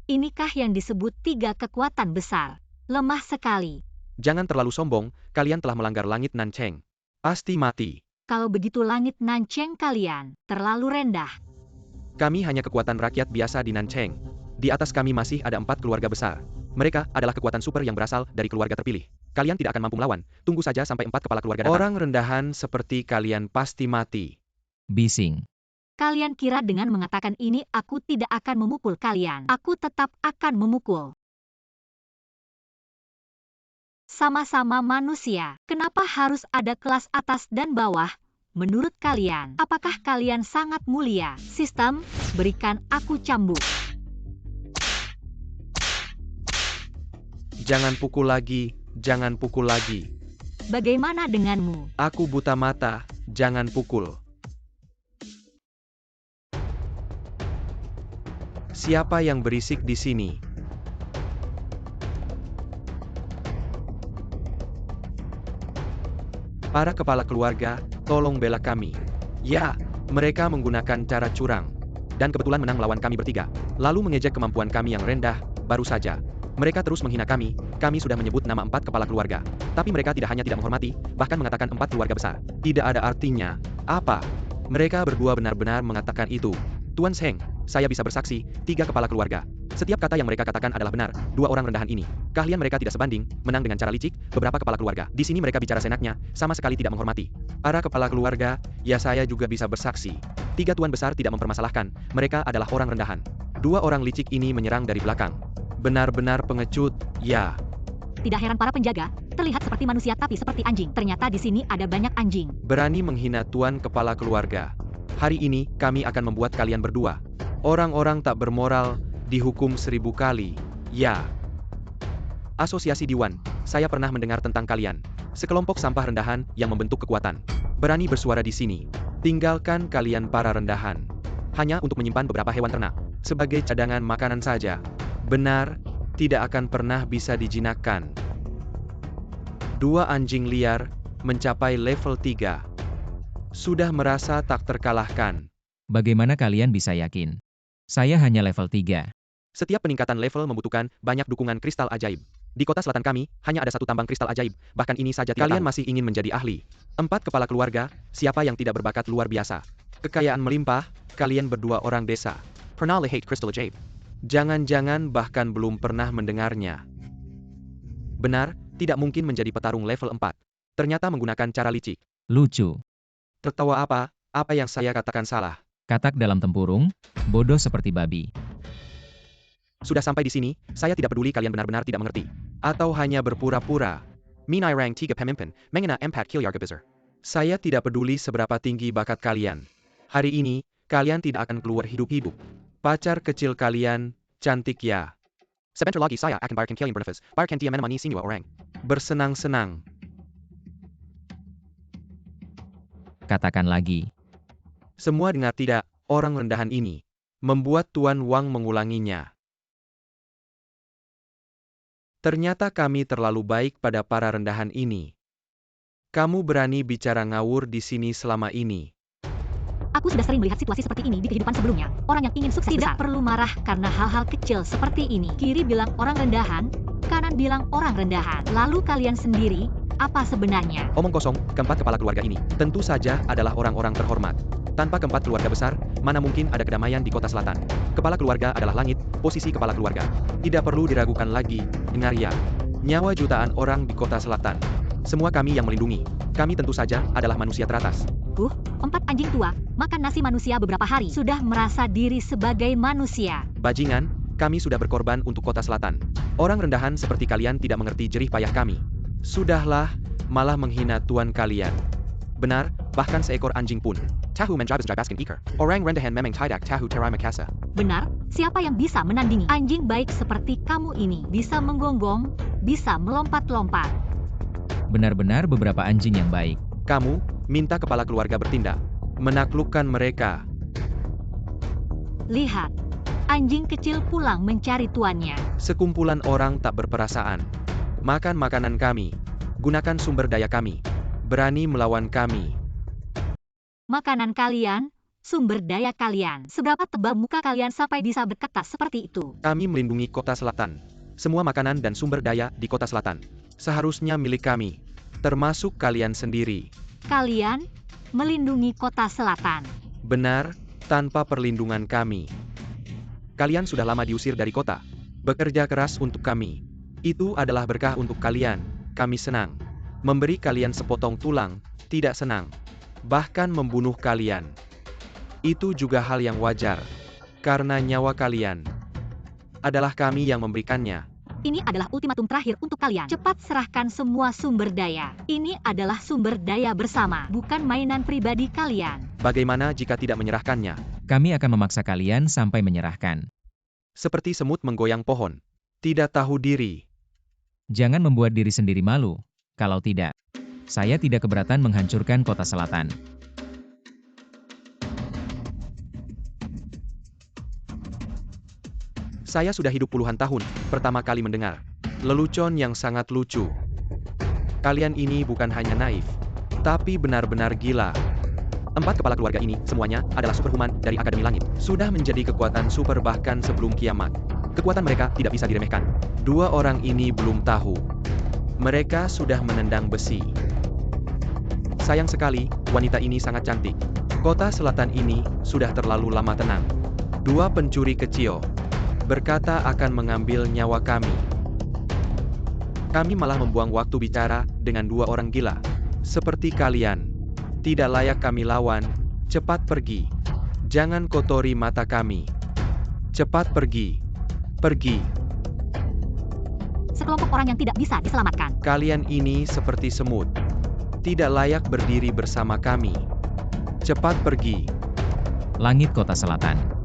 Inikah yang disebut 3 kekuatan besar? Lemah sekali. Jangan terlalu sombong, kalian telah melanggar langit Nancheng. Pasti mati. Kalau begitu langit Nancheng kalian terlalu rendah. Kami hanya kekuatan rakyat biasa di Nancheng. Di atas kami masih ada 4 keluarga besar. Mereka adalah kekuatan super yang berasal dari keluarga terpilih. Kalian tidak akan mampu melawan. Tunggu saja sampai 4 kepala keluarga datang. Orang rendahan seperti kalian pasti mati. Bising. Kalian kira dengan mengatakan ini aku tidak akan memukul kalian. Aku tetap akan memukul. Sama-sama manusia. Kenapa harus ada kelas atas dan bawah? Menurut kalian, apakah kalian sangat mulia? Sistem, berikan aku cambuk. Jangan pukul lagi, jangan pukul lagi. Bagaimana denganmu? Aku buta mata, jangan pukul. Siapa yang berisik di sini? Para kepala keluarga, tolong bela kami. Ya, mereka menggunakan cara curang. Dan kebetulan menang melawan kami bertiga. Lalu mengejek kemampuan kami yang rendah, baru saja. Mereka terus menghina kami sudah menyebut nama 4 kepala keluarga. Tapi mereka tidak hanya tidak menghormati, bahkan mengatakan 4 keluarga besar. Tidak ada artinya. Apa? Mereka berdua benar-benar mengatakan itu. Tuan Sheng, saya bisa bersaksi, 3 kepala keluarga. Setiap kata yang mereka katakan adalah benar. 2 orang rendahan ini. Keahlian mereka tidak sebanding, menang dengan cara licik, beberapa kepala keluarga. Di sini mereka bicara senaknya, sama sekali tidak menghormati. Para kepala keluarga, ya saya juga bisa bersaksi. 3 tuan besar tidak mempermasalahkan, mereka adalah orang rendahan. 2 orang licik ini menyerang dari belakang. Benar-benar pengecut, ya. Tidak heran para penjaga terlihat seperti manusia tapi seperti anjing. Ternyata di sini ada banyak anjing. Berani menghina tuan kepala keluarga. Hari ini kami akan membuat kalian berdua. Orang-orang tak bermoral dihukum 1000 kali. Ya. Asosiasi Diwan, saya pernah mendengar tentang kalian. Sekelompok sampah rendahan yang membentuk kekuatan. Berani bersuara di sini. Tinggalkan kalian para rendahan. Hanya untuk menyimpan beberapa hewan ternak. Sebagai cadangan makanan saja. Benar, tidak akan pernah bisa dijinakkan. 2 anjing liar mencapai level 3. Sudah merasa tak terkalahkan. Bagaimana kalian bisa yakin? Saya hanya level 3. Setiap peningkatan level membutuhkan banyak dukungan kristal ajaib. Di kota selatan kami, hanya ada 1 tambang kristal ajaib, bahkan ini saja tidak Kalian tahu. masih ingin menjadi ahli. 4 kepala keluarga, siapa yang tidak berbakat luar biasa? Kekayaan melimpah, kalian berdua orang desa. Pernah lihat kristal ajaib? Jangan-jangan bahkan belum pernah mendengarnya. Benar, tidak mungkin menjadi petarung level 4. Ternyata menggunakan cara licik. Lucu. Tertawa apa? Apa yang saya katakan salah? Katak dalam tempurung, bodoh seperti babi. Sudah sampai di sini, saya tidak peduli kalian benar-benar tidak mengerti. Atau hanya berpura-pura. Minai rang 3 pemimpin, mengena 4 kilyarga besar. Saya tidak peduli seberapa tinggi bakat kalian. Hari ini, kalian tidak akan keluar hidup-hidup. Pacar kecil kalian, cantik ya. Sebentar lagi saya akan biarkan kalian bernafas, biarkan dia menemani semua orang. Bersenang-senang. Katakan lagi. Semua dengar tidak, orang rendahan ini. Membuat Tuan Wang mengulanginya. Ternyata kami terlalu baik pada para rendahan ini. Kamu berani bicara ngawur di sini selama ini. Aku sudah sering melihat situasi seperti ini di kehidupan sebelumnya. Orang yang ingin sukses tidak perlu marah karena hal-hal kecil seperti ini. Kiri bilang orang rendahan, kanan bilang orang rendahan. Lalu kalian sendiri, apa sebenarnya? Omong kosong, keempat kepala keluarga ini tentu saja adalah orang-orang terhormat. Tanpa keempat keluarga besar, mana mungkin ada kedamaian di kota selatan. Kepala keluarga adalah langit, posisi kepala keluarga. Tidak perlu diragukan lagi, dengar ya. Nyawa jutaan orang di kota selatan. Semua kami yang melindungi. Kami tentu saja adalah manusia teratas. 4 anjing tua, makan nasi manusia beberapa hari. Sudah merasa diri sebagai manusia. Bajingan, kami sudah berkorban untuk kota selatan. Orang rendahan seperti kalian tidak mengerti jerih payah kami. Sudahlah, malah menghina tuan kalian. Benar, bahkan seekor anjing pun. Tahu menjabas jabaskan iker. Orang rendahan memang tidak tahu terai makasa. Benar, siapa yang bisa menandingi? Anjing baik seperti kamu ini bisa menggonggong, bisa melompat-lompat. Benar-benar beberapa anjing yang baik. Kamu, minta kepala keluarga bertindak. Menaklukkan mereka. Lihat, anjing kecil pulang mencari tuannya. Sekumpulan orang tak berperasaan. Makan makanan kami. Gunakan sumber daya kami. Berani melawan kami. Makanan kalian, sumber daya kalian. Seberapa tebal muka kalian sampai bisa berkata seperti itu? Kami melindungi kota selatan. Semua makanan dan sumber daya di kota selatan seharusnya milik kami. Termasuk kalian sendiri. Kalian melindungi kota selatan. Benar, tanpa perlindungan kami. Kalian sudah lama diusir dari kota. Bekerja keras untuk kami. Itu adalah berkah untuk kalian. Kami senang. Memberi kalian sepotong tulang, tidak senang. Bahkan membunuh kalian. Itu juga hal yang wajar. Karena nyawa kalian adalah kami yang memberikannya. Ini adalah ultimatum terakhir untuk kalian. Cepat serahkan semua sumber daya. Ini adalah sumber daya bersama, bukan mainan pribadi kalian. Bagaimana jika tidak menyerahkannya? Kami akan memaksa kalian sampai menyerahkan. Seperti semut menggoyang pohon. Tidak tahu diri. Jangan membuat diri sendiri malu. Kalau tidak, saya tidak keberatan menghancurkan kota selatan. Saya sudah hidup puluhan tahun, pertama kali mendengar. Lelucon yang sangat lucu. Kalian ini bukan hanya naif, tapi benar-benar gila. 4 kepala keluarga ini, semuanya, adalah superhuman dari Akademi Langit. Sudah menjadi kekuatan super bahkan sebelum kiamat. Kekuatan mereka tidak bisa diremehkan. 2 orang ini belum tahu. Mereka sudah menendang besi. Sayang sekali, wanita ini sangat cantik. Kota selatan ini sudah terlalu lama tenang. 2 pencuri kecil berkata akan mengambil nyawa kami. Kami malah membuang waktu bicara dengan 2 orang gila. Seperti kalian. Tidak layak kami lawan. Cepat pergi. Jangan kotori mata kami. Cepat pergi. Pergi. Sekelompok orang yang tidak bisa diselamatkan. Kalian ini seperti semut. Tidak layak berdiri bersama kami. Cepat pergi. Langit kota selatan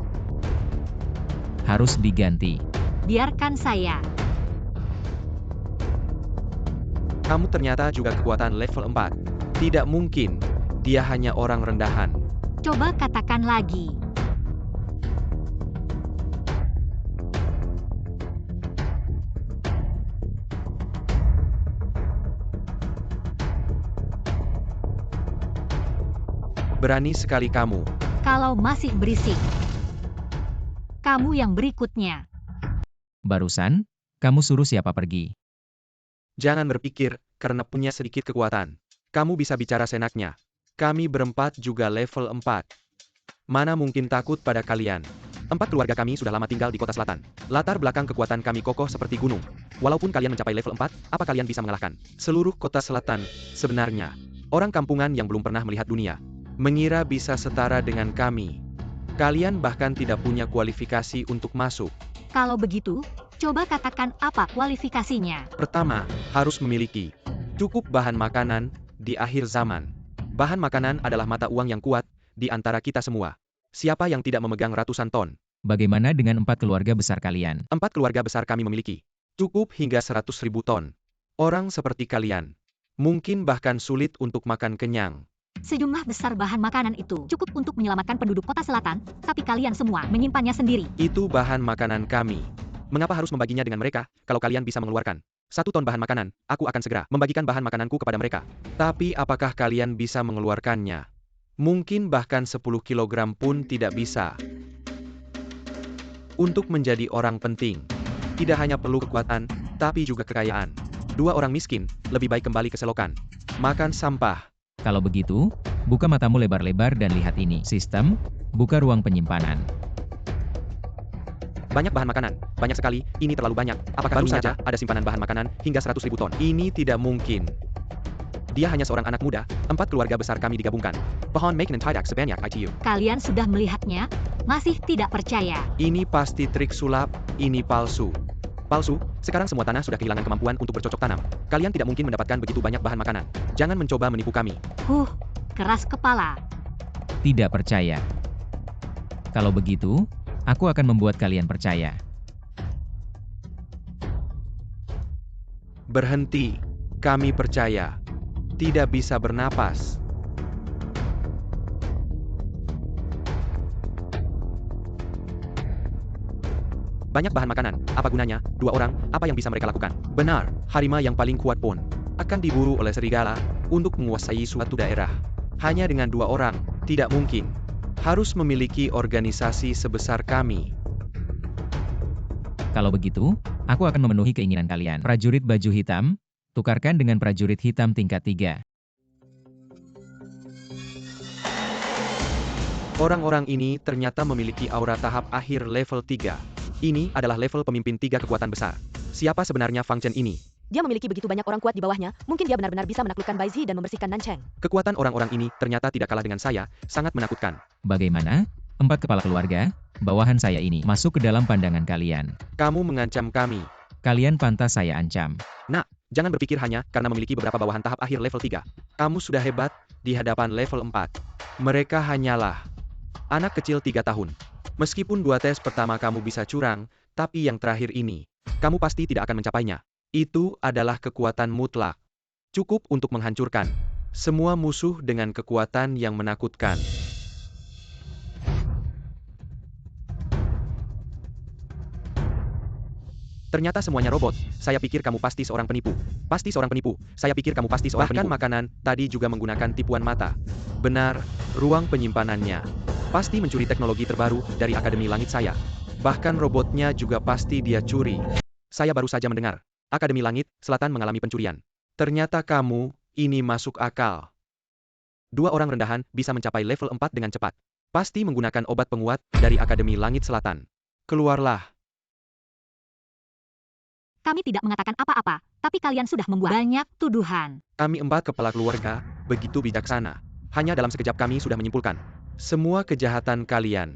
harus diganti. Biarkan saya. Kamu ternyata juga kekuatan level 4. Tidak mungkin. Dia hanya orang rendahan. Coba katakan lagi. Berani sekali kamu. Kalau masih berisik. Kamu yang berikutnya. Barusan, kamu suruh siapa pergi? Jangan berpikir, karena punya sedikit kekuatan. Kamu bisa bicara senaknya. Kami berempat juga level 4. Mana mungkin takut pada kalian? 4 keluarga kami sudah lama tinggal di kota selatan. Latar belakang kekuatan kami kokoh seperti gunung. Walaupun kalian mencapai level 4, apa kalian bisa mengalahkan? Seluruh kota selatan, sebenarnya. Orang kampungan yang belum pernah melihat dunia. Mengira bisa setara dengan kami. Kalian bahkan tidak punya kualifikasi untuk masuk. Kalau begitu, coba katakan apa kualifikasinya. Pertama, harus memiliki cukup bahan makanan di akhir zaman. Bahan makanan adalah mata uang yang kuat di antara kita semua. Siapa yang tidak memegang ratusan ton? Bagaimana dengan 4 keluarga besar kalian? 4 keluarga besar kami memiliki cukup hingga 100.000 ton. Orang seperti kalian mungkin bahkan sulit untuk makan kenyang. Sejumlah besar bahan makanan itu cukup untuk menyelamatkan penduduk kota selatan, tapi kalian semua menyimpannya sendiri. Itu bahan makanan kami. Mengapa harus membaginya dengan mereka, kalau kalian bisa mengeluarkan 1 ton bahan makanan, aku akan segera membagikan bahan makananku kepada mereka. Tapi apakah kalian bisa mengeluarkannya? Mungkin bahkan 10 kilogram pun tidak bisa. Untuk menjadi orang penting, tidak hanya perlu kekuatan, tapi juga kekayaan. 2 orang miskin, lebih baik kembali ke selokan. Makan sampah. Kalau begitu, buka matamu lebar-lebar dan lihat ini. Sistem, buka ruang penyimpanan. Banyak bahan makanan, banyak sekali, ini terlalu banyak. Apakah baru saja ada simpanan bahan makanan hingga 100.000 ton? Ini tidak mungkin. Dia hanya seorang anak muda, 4 keluarga besar kami digabungkan. Pohon make tidak sebanyak ITU. Kalian sudah melihatnya? Masih tidak percaya. Ini pasti trik sulap, ini palsu. Palsu, sekarang semua tanah sudah kehilangan kemampuan untuk bercocok tanam. Kalian tidak mungkin mendapatkan begitu banyak bahan makanan. Jangan mencoba menipu kami. Keras kepala. Tidak percaya. Kalau begitu, aku akan membuat kalian percaya. Berhenti, kami percaya. Tidak bisa bernapas. Banyak bahan makanan, apa gunanya? 2 orang, apa yang bisa mereka lakukan? Benar, harimau yang paling kuat pun akan diburu oleh serigala untuk menguasai suatu daerah. Hanya dengan 2 orang, tidak mungkin. Harus memiliki organisasi sebesar kami. Kalau begitu, aku akan memenuhi keinginan kalian. Prajurit baju hitam, tukarkan dengan prajurit hitam tingkat 3. Orang-orang ini ternyata memiliki aura tahap akhir level 3. Ini adalah level pemimpin 3 kekuatan besar. Siapa sebenarnya Fang Chen ini? Dia memiliki begitu banyak orang kuat di bawahnya, mungkin dia benar-benar bisa menaklukkan Bai Zi dan membersihkan Nancheng. Kekuatan orang-orang ini ternyata tidak kalah dengan saya, sangat menakutkan. Bagaimana? 4 kepala keluarga, bawahan saya ini, masuk ke dalam pandangan kalian. Kamu mengancam kami. Kalian pantas saya ancam. Nak, jangan berpikir hanya karena memiliki beberapa bawahan tahap akhir level 3. Kamu sudah hebat di hadapan level 4. Mereka hanyalah anak kecil 3 tahun. Meskipun 2 tes pertama kamu bisa curang, tapi yang terakhir ini, kamu pasti tidak akan mencapainya. Itu adalah kekuatan mutlak. Cukup untuk menghancurkan semua musuh dengan kekuatan yang menakutkan. Ternyata semuanya robot. Saya pikir kamu pasti seorang penipu. Pasti seorang penipu. Saya pikir kamu pasti seorang penipu. Bahkan makanan tadi juga menggunakan tipuan mata. Benar, ruang penyimpanannya pasti mencuri teknologi terbaru dari Akademi Langit saya. Bahkan robotnya juga pasti dia curi. Saya baru saja mendengar, Akademi Langit Selatan mengalami pencurian. Ternyata kamu, ini masuk akal. 2 orang rendahan bisa mencapai level 4 dengan cepat. Pasti menggunakan obat penguat dari Akademi Langit Selatan. Keluarlah. Kami tidak mengatakan apa-apa, tapi kalian sudah membuat banyak tuduhan. Kami 4 kepala keluarga, begitu bijaksana. Hanya dalam sekejap kami sudah menyimpulkan semua kejahatan kalian.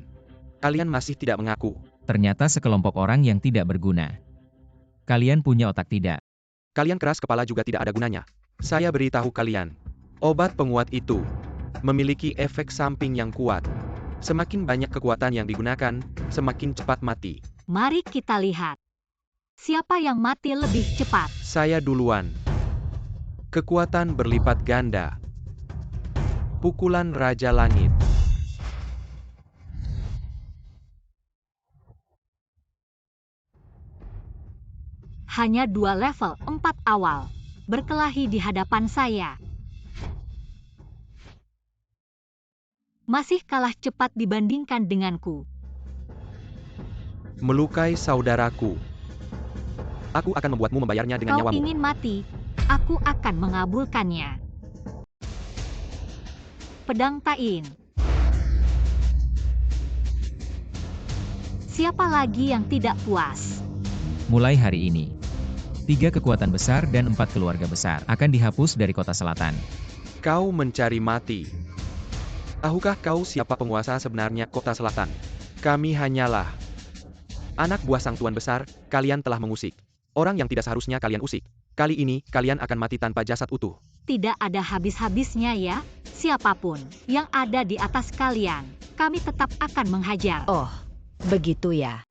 Kalian masih tidak mengaku. Ternyata sekelompok orang yang tidak berguna. Kalian punya otak tidak? Kalian keras kepala juga tidak ada gunanya. Saya beritahu kalian, obat penguat itu memiliki efek samping yang kuat. Semakin banyak kekuatan yang digunakan, semakin cepat mati. Mari kita lihat. Siapa yang mati lebih cepat? Saya duluan. Kekuatan berlipat ganda. Pukulan Raja Langit. Hanya 2 level 4 awal. Berkelahi di hadapan saya. Masih kalah cepat dibandingkan denganku. Melukai saudaraku. Aku akan membuatmu membayarnya dengan Kau nyawamu. ingin mati, aku akan mengabulkannya. Pedang Tain. Siapa lagi yang tidak puas? Mulai hari ini, 3 kekuatan besar dan 4 keluarga besar akan dihapus dari kota selatan. Kau mencari mati. Tahukah kau siapa penguasa sebenarnya kota selatan? Kami hanyalah anak buah sang tuan besar, kalian telah mengusik orang yang tidak seharusnya kalian usik. Kali ini, kalian akan mati tanpa jasad utuh. Tidak ada habis-habisnya ya. Siapapun yang ada di atas kalian, kami tetap akan menghajar. Oh, begitu ya.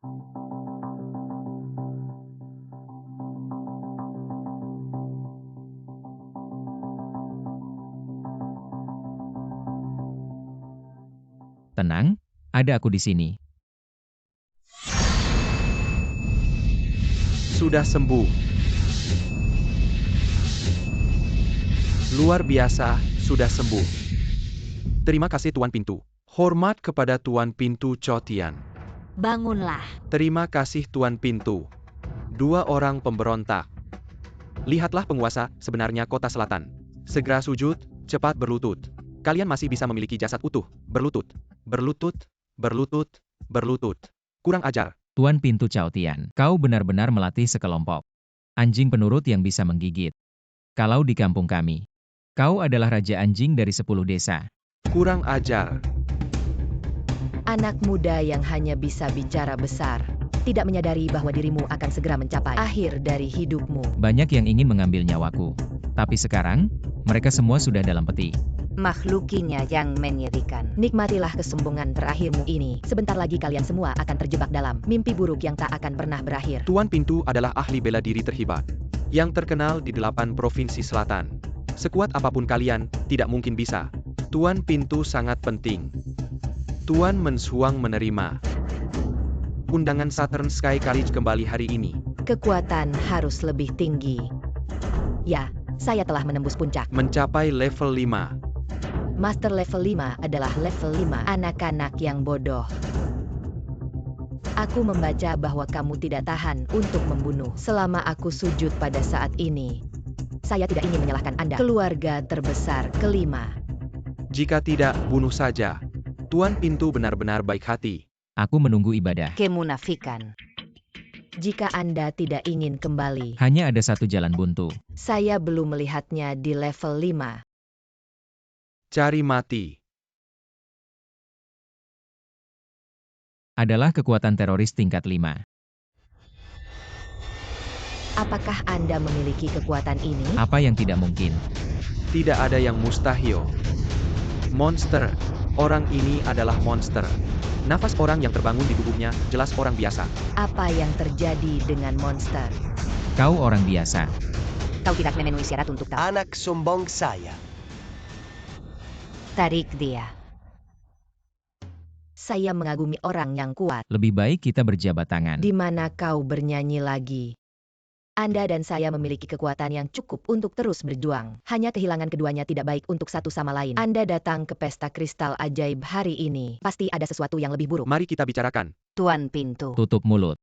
Tenang, ada aku di sini. Sudah sembuh. Luar biasa, sudah sembuh. Terima kasih Tuan Pintu. Hormat kepada Tuan Pintu Cho Tian. Bangunlah. Terima kasih Tuan Pintu. Dua orang pemberontak. Lihatlah penguasa sebenarnya kota selatan. Segera sujud, cepat berlutut. Kalian masih bisa memiliki jasad utuh. Berlutut. Berlutut. Berlutut. Berlutut. Kurang ajar. Tuan Pintu Cho Tian, kau benar-benar melatih sekelompok anjing penurut yang bisa menggigit. Kalau di kampung kami, kau adalah raja anjing dari 10 desa. Kurang ajar. Anak muda yang hanya bisa bicara besar, tidak menyadari bahwa dirimu akan segera mencapai akhir dari hidupmu. Banyak yang ingin mengambil nyawaku. Tapi sekarang, mereka semua sudah dalam peti. Makhlukinya yang menyedihkan. Nikmatilah kesombongan terakhirmu ini. Sebentar lagi kalian semua akan terjebak dalam mimpi buruk yang tak akan pernah berakhir. Tuan Pintu adalah ahli bela diri terhebat, yang terkenal di 8 provinsi selatan. Sekuat apapun kalian, tidak mungkin bisa. Tuan Pintu sangat penting. Tuan Mensuang menerima undangan Southern Sky College kembali hari ini. Kekuatan harus lebih tinggi. Ya, saya telah menembus puncak. Mencapai level 5. Master level 5 adalah level 5 anak-anak yang bodoh. Aku membaca bahwa kamu tidak tahan untuk membunuh. Selama aku sujud pada saat ini, saya tidak ingin menyalahkan Anda. Keluarga terbesar kelima. Jika tidak, bunuh saja. Tuan Pintu benar-benar baik hati. Aku menunggu ibadah. Kemunafikan. Jika Anda tidak ingin kembali, Hanya ada satu jalan buntu. saya belum melihatnya di level 5. Cari mati. Adalah kekuatan teroris tingkat 5. Apakah Anda memiliki kekuatan ini? Apa yang tidak mungkin? Tidak ada yang mustahil. Monster. Orang ini adalah monster. Nafas orang yang terbangun di tubuhnya jelas orang biasa. Apa yang terjadi dengan monster? Kau orang biasa. Kau tidak memenuhi syarat untuk tahu. Anak sombong saya. Tarik dia. Saya mengagumi orang yang kuat. Lebih baik kita berjabat tangan. Di mana kau bernyanyi lagi? Anda dan saya memiliki kekuatan yang cukup untuk terus berjuang. Hanya kehilangan keduanya tidak baik untuk satu sama lain. Anda datang ke pesta kristal ajaib hari ini. Pasti ada sesuatu yang lebih buruk. Mari kita bicarakan. Tuan Pintu. Tutup mulut.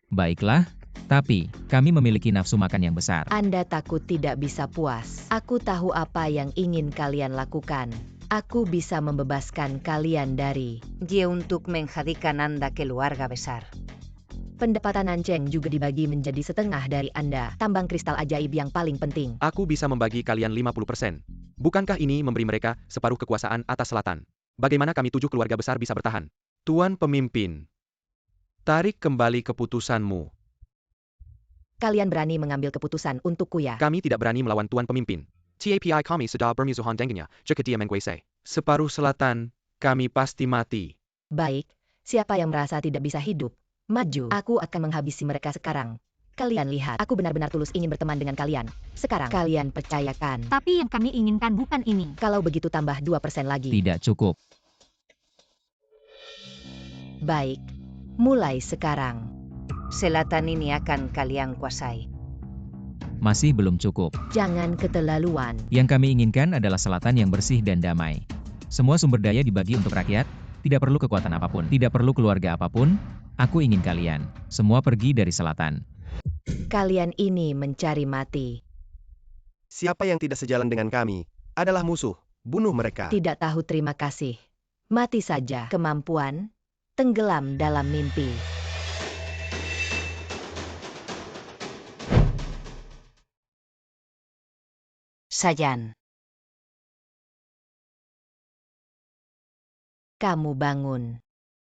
Baiklah, tapi kami memiliki nafsu makan yang besar. Anda takut tidak bisa puas. Aku tahu apa yang ingin kalian lakukan. Aku bisa membebaskan kalian dari dia untuk menjadikan Anda keluarga besar. Pendapatan Nanceng juga dibagi menjadi setengah dari Anda. Tambang kristal ajaib yang paling penting. Aku bisa membagi kalian 50%. Bukankah ini memberi mereka separuh kekuasaan atas selatan? Bagaimana kami 7 keluarga besar bisa bertahan? Tuan Pemimpin, tarik kembali keputusanmu. Kalian berani mengambil keputusan untukku ya? Kami tidak berani melawan Tuan Pemimpin. TAPI kami sudah bermusuhan dengannya, jika dia menguasai separuh selatan, kami pasti mati. Baik, siapa yang merasa tidak bisa hidup? Maju, aku akan menghabisi mereka sekarang. Kalian lihat, aku benar-benar tulus ingin berteman dengan kalian. Sekarang, kalian percayakan. Tapi yang kami inginkan bukan ini. Kalau begitu tambah 2% lagi. Tidak cukup. Baik, mulai sekarang. Selatan ini akan kalian kuasai. Masih belum cukup. Jangan keterlaluan. Yang kami inginkan adalah selatan yang bersih dan damai. Semua sumber daya dibagi untuk rakyat, tidak perlu kekuatan apapun, tidak perlu keluarga apapun. Aku ingin kalian semua pergi dari selatan. Kalian ini mencari mati. Siapa yang tidak sejalan dengan kami adalah musuh. Bunuh mereka. Tidak tahu terima kasih. Mati saja. Kemampuan tenggelam dalam mimpi. Sajan. Kamu bangun.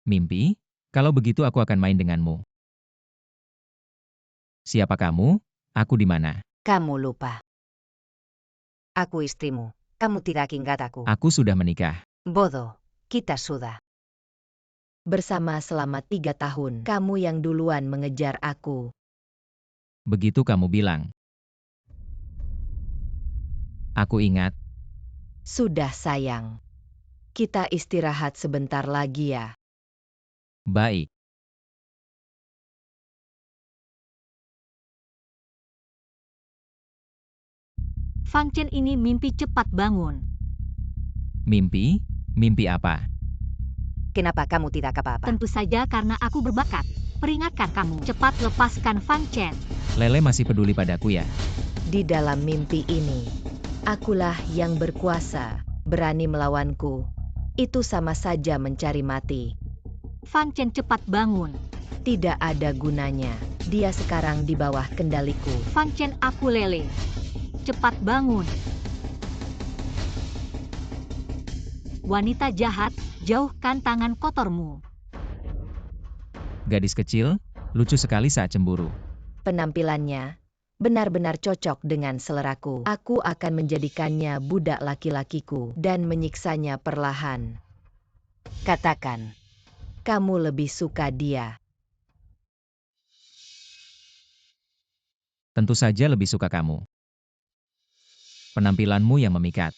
Mimpi? Kalau begitu aku akan main denganmu. Siapa kamu? Aku di mana? Kamu lupa. Aku istrimu. Kamu tidak ingat aku. Aku sudah menikah. Bodoh. Kita sudah bersama selama 3 tahun. Kamu yang duluan mengejar aku. Begitu kamu bilang. Aku ingat. Sudah sayang. Kita istirahat sebentar lagi ya. Baik. Fang Chen ini mimpi cepat bangun. Mimpi? Mimpi apa? Kenapa kamu tidak apa-apa? Tentu saja karena aku berbakat. Peringatkan kamu, cepat lepaskan Fang Chen. Lele masih peduli padaku ya? Di dalam mimpi ini, akulah yang berkuasa, berani melawanku. Itu sama saja mencari mati. Fang Chen cepat bangun. Tidak ada gunanya. Dia sekarang di bawah kendaliku. Fang Chen, aku Lele. Cepat bangun. Wanita jahat, jauhkan tangan kotormu. Gadis kecil, lucu sekali saat cemburu. Penampilannya benar-benar cocok dengan seleraku. Aku akan menjadikannya budak laki-lakiku dan menyiksanya perlahan. Katakan, kamu lebih suka dia. Tentu saja lebih suka kamu. Penampilanmu yang memikat.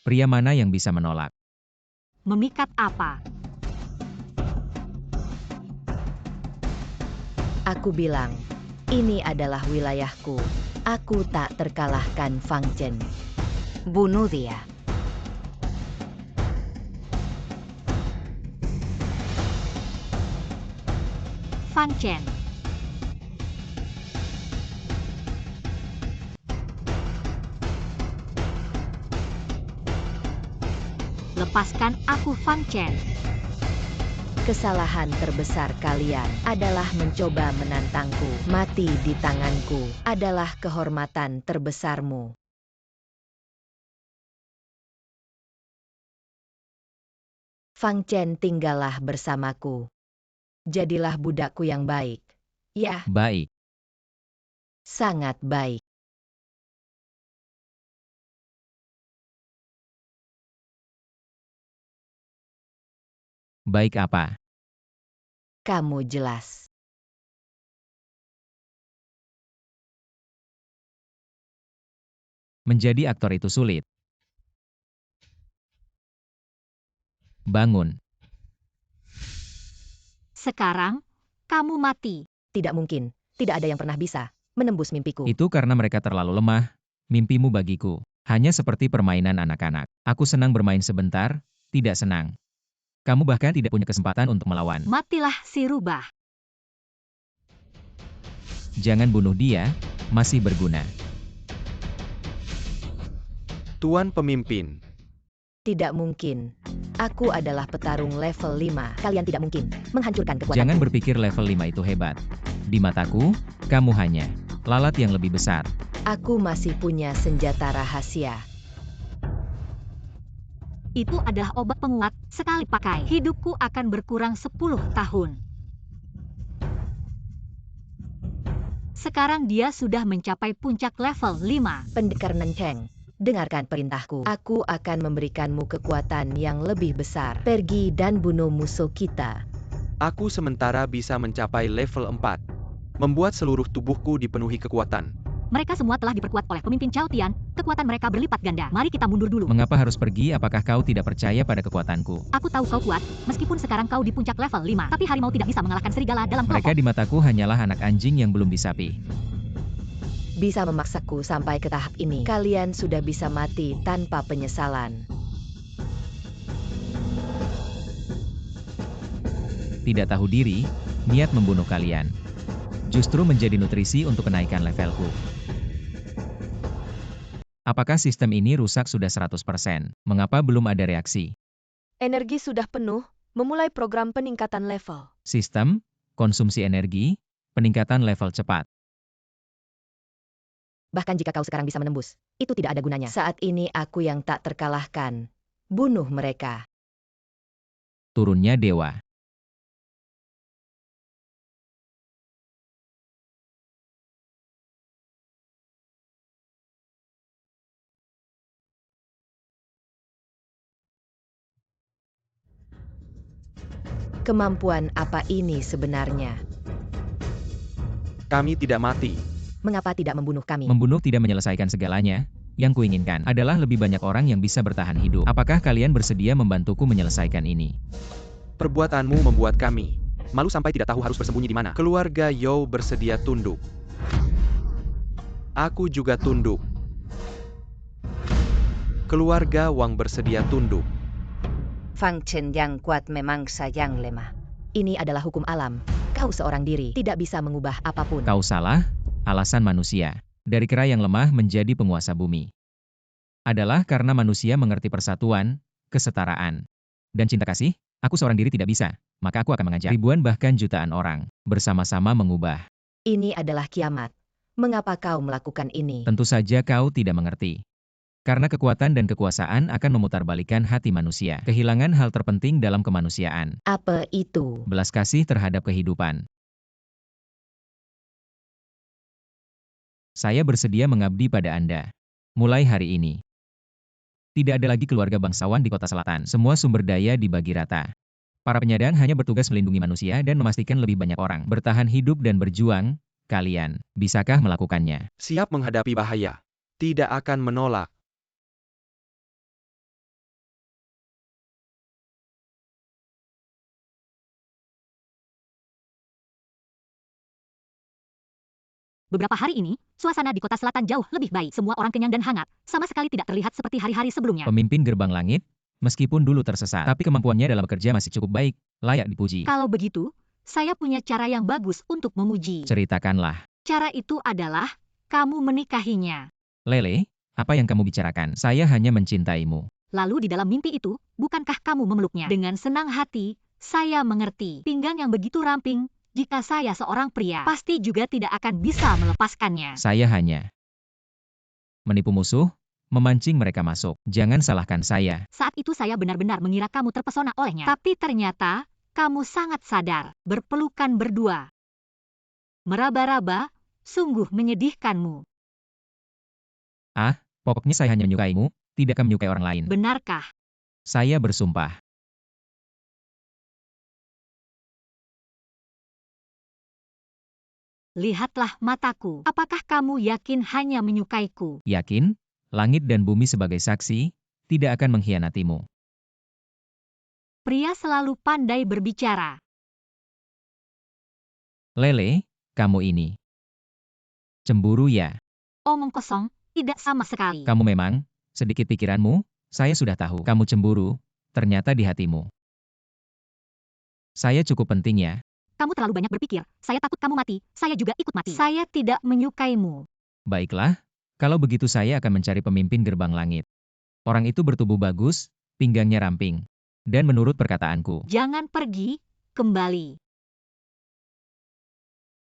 Pria mana yang bisa menolak? Memikat apa? Aku bilang, ini adalah wilayahku. Aku tak terkalahkan Fang Chen. Bunuh dia. Fang Chen. Lepaskan aku, Fang Chen. Kesalahan terbesar kalian adalah mencoba menantangku. Mati di tanganku adalah kehormatan terbesarmu. Fang Chen, tinggallah bersamaku. Jadilah budakku yang baik. Ya, Baik. sangat baik. Baik apa? Kamu jelas. Menjadi aktor itu sulit. Bangun. Sekarang, kamu mati. Tidak mungkin. Tidak ada yang pernah bisa menembus mimpiku. Itu karena mereka terlalu lemah. Mimpimu bagiku hanya seperti permainan anak-anak. Aku senang bermain sebentar, tidak senang. Kamu bahkan tidak punya kesempatan untuk melawan. Matilah si rubah. Jangan bunuh dia, masih berguna. Tuan pemimpin. Tidak mungkin. Aku adalah petarung level 5. Kalian tidak mungkin menghancurkan kekuatanku. Jangan berpikir level 5 itu hebat. Di mataku, kamu hanya lalat yang lebih besar. Aku masih punya senjata rahasia. Itu adalah obat penguat, sekali pakai. Hidupku akan berkurang 10 tahun. Sekarang dia sudah mencapai puncak level 5. Pendekar Nenceng, dengarkan perintahku. Aku akan memberikanmu kekuatan yang lebih besar. Pergi dan bunuh musuh kita. Aku sementara bisa mencapai level 4. Membuat seluruh tubuhku dipenuhi kekuatan. Mereka semua telah diperkuat oleh pemimpin Cao Tian, kekuatan mereka berlipat ganda. Mari kita mundur dulu. Mengapa harus pergi? Apakah kau tidak percaya pada kekuatanku? Aku tahu kau kuat, meskipun sekarang kau di puncak level 5. Tapi harimau tidak bisa mengalahkan serigala dalam Mereka kelompok. di mataku hanyalah anak anjing yang belum disapi. Bisa memaksaku sampai ke tahap ini. Kalian sudah bisa mati tanpa penyesalan. Tidak tahu diri, niat membunuh kalian. Justru menjadi nutrisi untuk kenaikan levelku. Apakah sistem ini rusak sudah 100%? Mengapa belum ada reaksi? Energi sudah penuh, memulai program peningkatan level. Sistem, konsumsi energi, peningkatan level cepat. Bahkan jika kau sekarang bisa menembus, itu tidak ada gunanya. Saat ini aku yang tak terkalahkan. Bunuh mereka. Turunnya dewa. Kemampuan apa ini sebenarnya? Kami tidak mati. Mengapa tidak membunuh kami? Membunuh tidak menyelesaikan segalanya. Yang kuinginkan adalah lebih banyak orang yang bisa bertahan hidup. Apakah kalian bersedia membantuku menyelesaikan ini? Perbuatanmu membuat kami malu sampai tidak tahu harus bersembunyi di mana. Keluarga Yao bersedia tunduk. Aku juga tunduk. Keluarga Wang bersedia tunduk. Fang Chen yang kuat memangsa yang lemah. Ini adalah hukum alam. Kau seorang diri, tidak bisa mengubah apapun. Kau salah, alasan manusia. Dari kera yang lemah menjadi penguasa bumi. Adalah karena manusia mengerti persatuan, kesetaraan, dan cinta kasih. Aku seorang diri tidak bisa, maka aku akan mengajak ribuan bahkan jutaan orang, bersama-sama mengubah. Ini adalah kiamat. Mengapa kau melakukan ini? Tentu saja kau tidak mengerti. Karena kekuatan dan kekuasaan akan memutarbalikkan hati manusia. Kehilangan hal terpenting dalam kemanusiaan. Apa itu? Belas kasih terhadap kehidupan. Saya bersedia mengabdi pada Anda. Mulai hari ini. Tidak ada lagi keluarga bangsawan di kota selatan. Semua sumber daya dibagi rata. Para penyandang hanya bertugas melindungi manusia dan memastikan lebih banyak orang bertahan hidup dan berjuang. Kalian, bisakah melakukannya? Siap menghadapi bahaya. Tidak akan menolak. Beberapa hari ini, suasana di kota selatan jauh lebih baik. Semua orang kenyang dan hangat, sama sekali tidak terlihat seperti hari-hari sebelumnya. Pemimpin gerbang langit, meskipun dulu tersesat, tapi kemampuannya dalam bekerja masih cukup baik, layak dipuji. Kalau begitu, saya punya cara yang bagus untuk memuji. Ceritakanlah. Cara itu adalah, kamu menikahinya. Lele, apa yang kamu bicarakan? Saya hanya mencintaimu. Lalu di dalam mimpi itu, bukankah kamu memeluknya? Dengan senang hati, saya mengerti. Pinggang yang begitu ramping, jika saya seorang pria, pasti juga tidak akan bisa melepaskannya. Saya hanya menipu musuh, memancing mereka masuk. Jangan salahkan saya. Saat itu saya benar-benar mengira kamu terpesona olehnya. Tapi ternyata, kamu sangat sadar. Berpelukan berdua. Meraba-raba, sungguh menyedihkanmu. Ah, pokoknya saya hanya menyukaimu, tidak akan menyukai orang lain. Benarkah? Saya bersumpah. Lihatlah mataku. Apakah kamu yakin hanya menyukaiku? Yakin, langit dan bumi sebagai saksi, tidak akan mengkhianatimu. Pria selalu pandai berbicara. Lele, kamu ini cemburu ya? Omong kosong, tidak sama sekali. Kamu memang, sedikit pikiranmu, saya sudah tahu. Kamu cemburu, ternyata di hatimu. Saya cukup penting ya? Kamu terlalu banyak berpikir, saya takut kamu mati, saya juga ikut mati. Saya tidak menyukaimu. Baiklah, kalau begitu saya akan mencari pemimpin gerbang langit. Orang itu bertubuh bagus, pinggangnya ramping. Dan menurut perkataanku. Jangan pergi, kembali.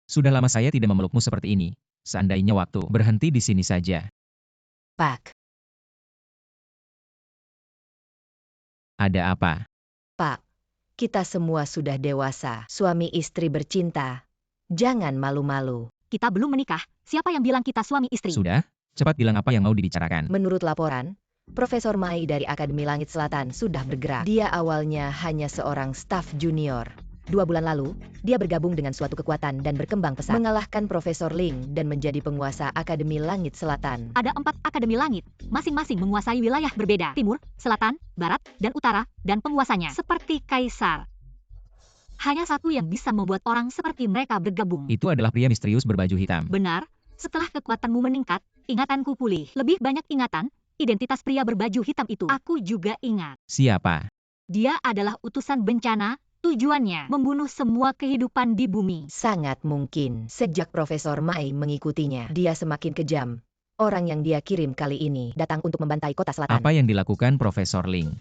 Sudah lama saya tidak memelukmu seperti ini. Seandainya waktu berhenti di sini saja. Pak. Ada apa? Pak, kita semua sudah dewasa. Suami istri bercinta. Jangan malu-malu. Kita belum menikah. Siapa yang bilang kita suami istri? Sudah, cepat bilang apa yang mau dibicarakan. Menurut laporan, Profesor Mai dari Akademi Langit Selatan sudah bergerak. Dia awalnya hanya seorang staf junior. 2 bulan lalu, dia bergabung dengan suatu kekuatan dan berkembang pesat. Mengalahkan Profesor Ling dan menjadi penguasa Akademi Langit Selatan. Ada 4 Akademi Langit, masing-masing menguasai wilayah berbeda. Timur, Selatan, Barat, dan Utara, dan penguasanya seperti kaisar. Hanya satu yang bisa membuat orang seperti mereka bergabung. Itu adalah pria misterius berbaju hitam. Benar, setelah kekuatanmu meningkat, ingatanku pulih. Lebih banyak ingatan, identitas pria berbaju hitam itu. Aku juga ingat. Siapa? Dia adalah utusan bencana. Tujuannya membunuh semua kehidupan di bumi. Sangat mungkin. Sejak Profesor Mai mengikutinya, dia semakin kejam. Orang yang dia kirim kali ini datang untuk membantai kota selatan. Apa yang dilakukan Profesor Ling?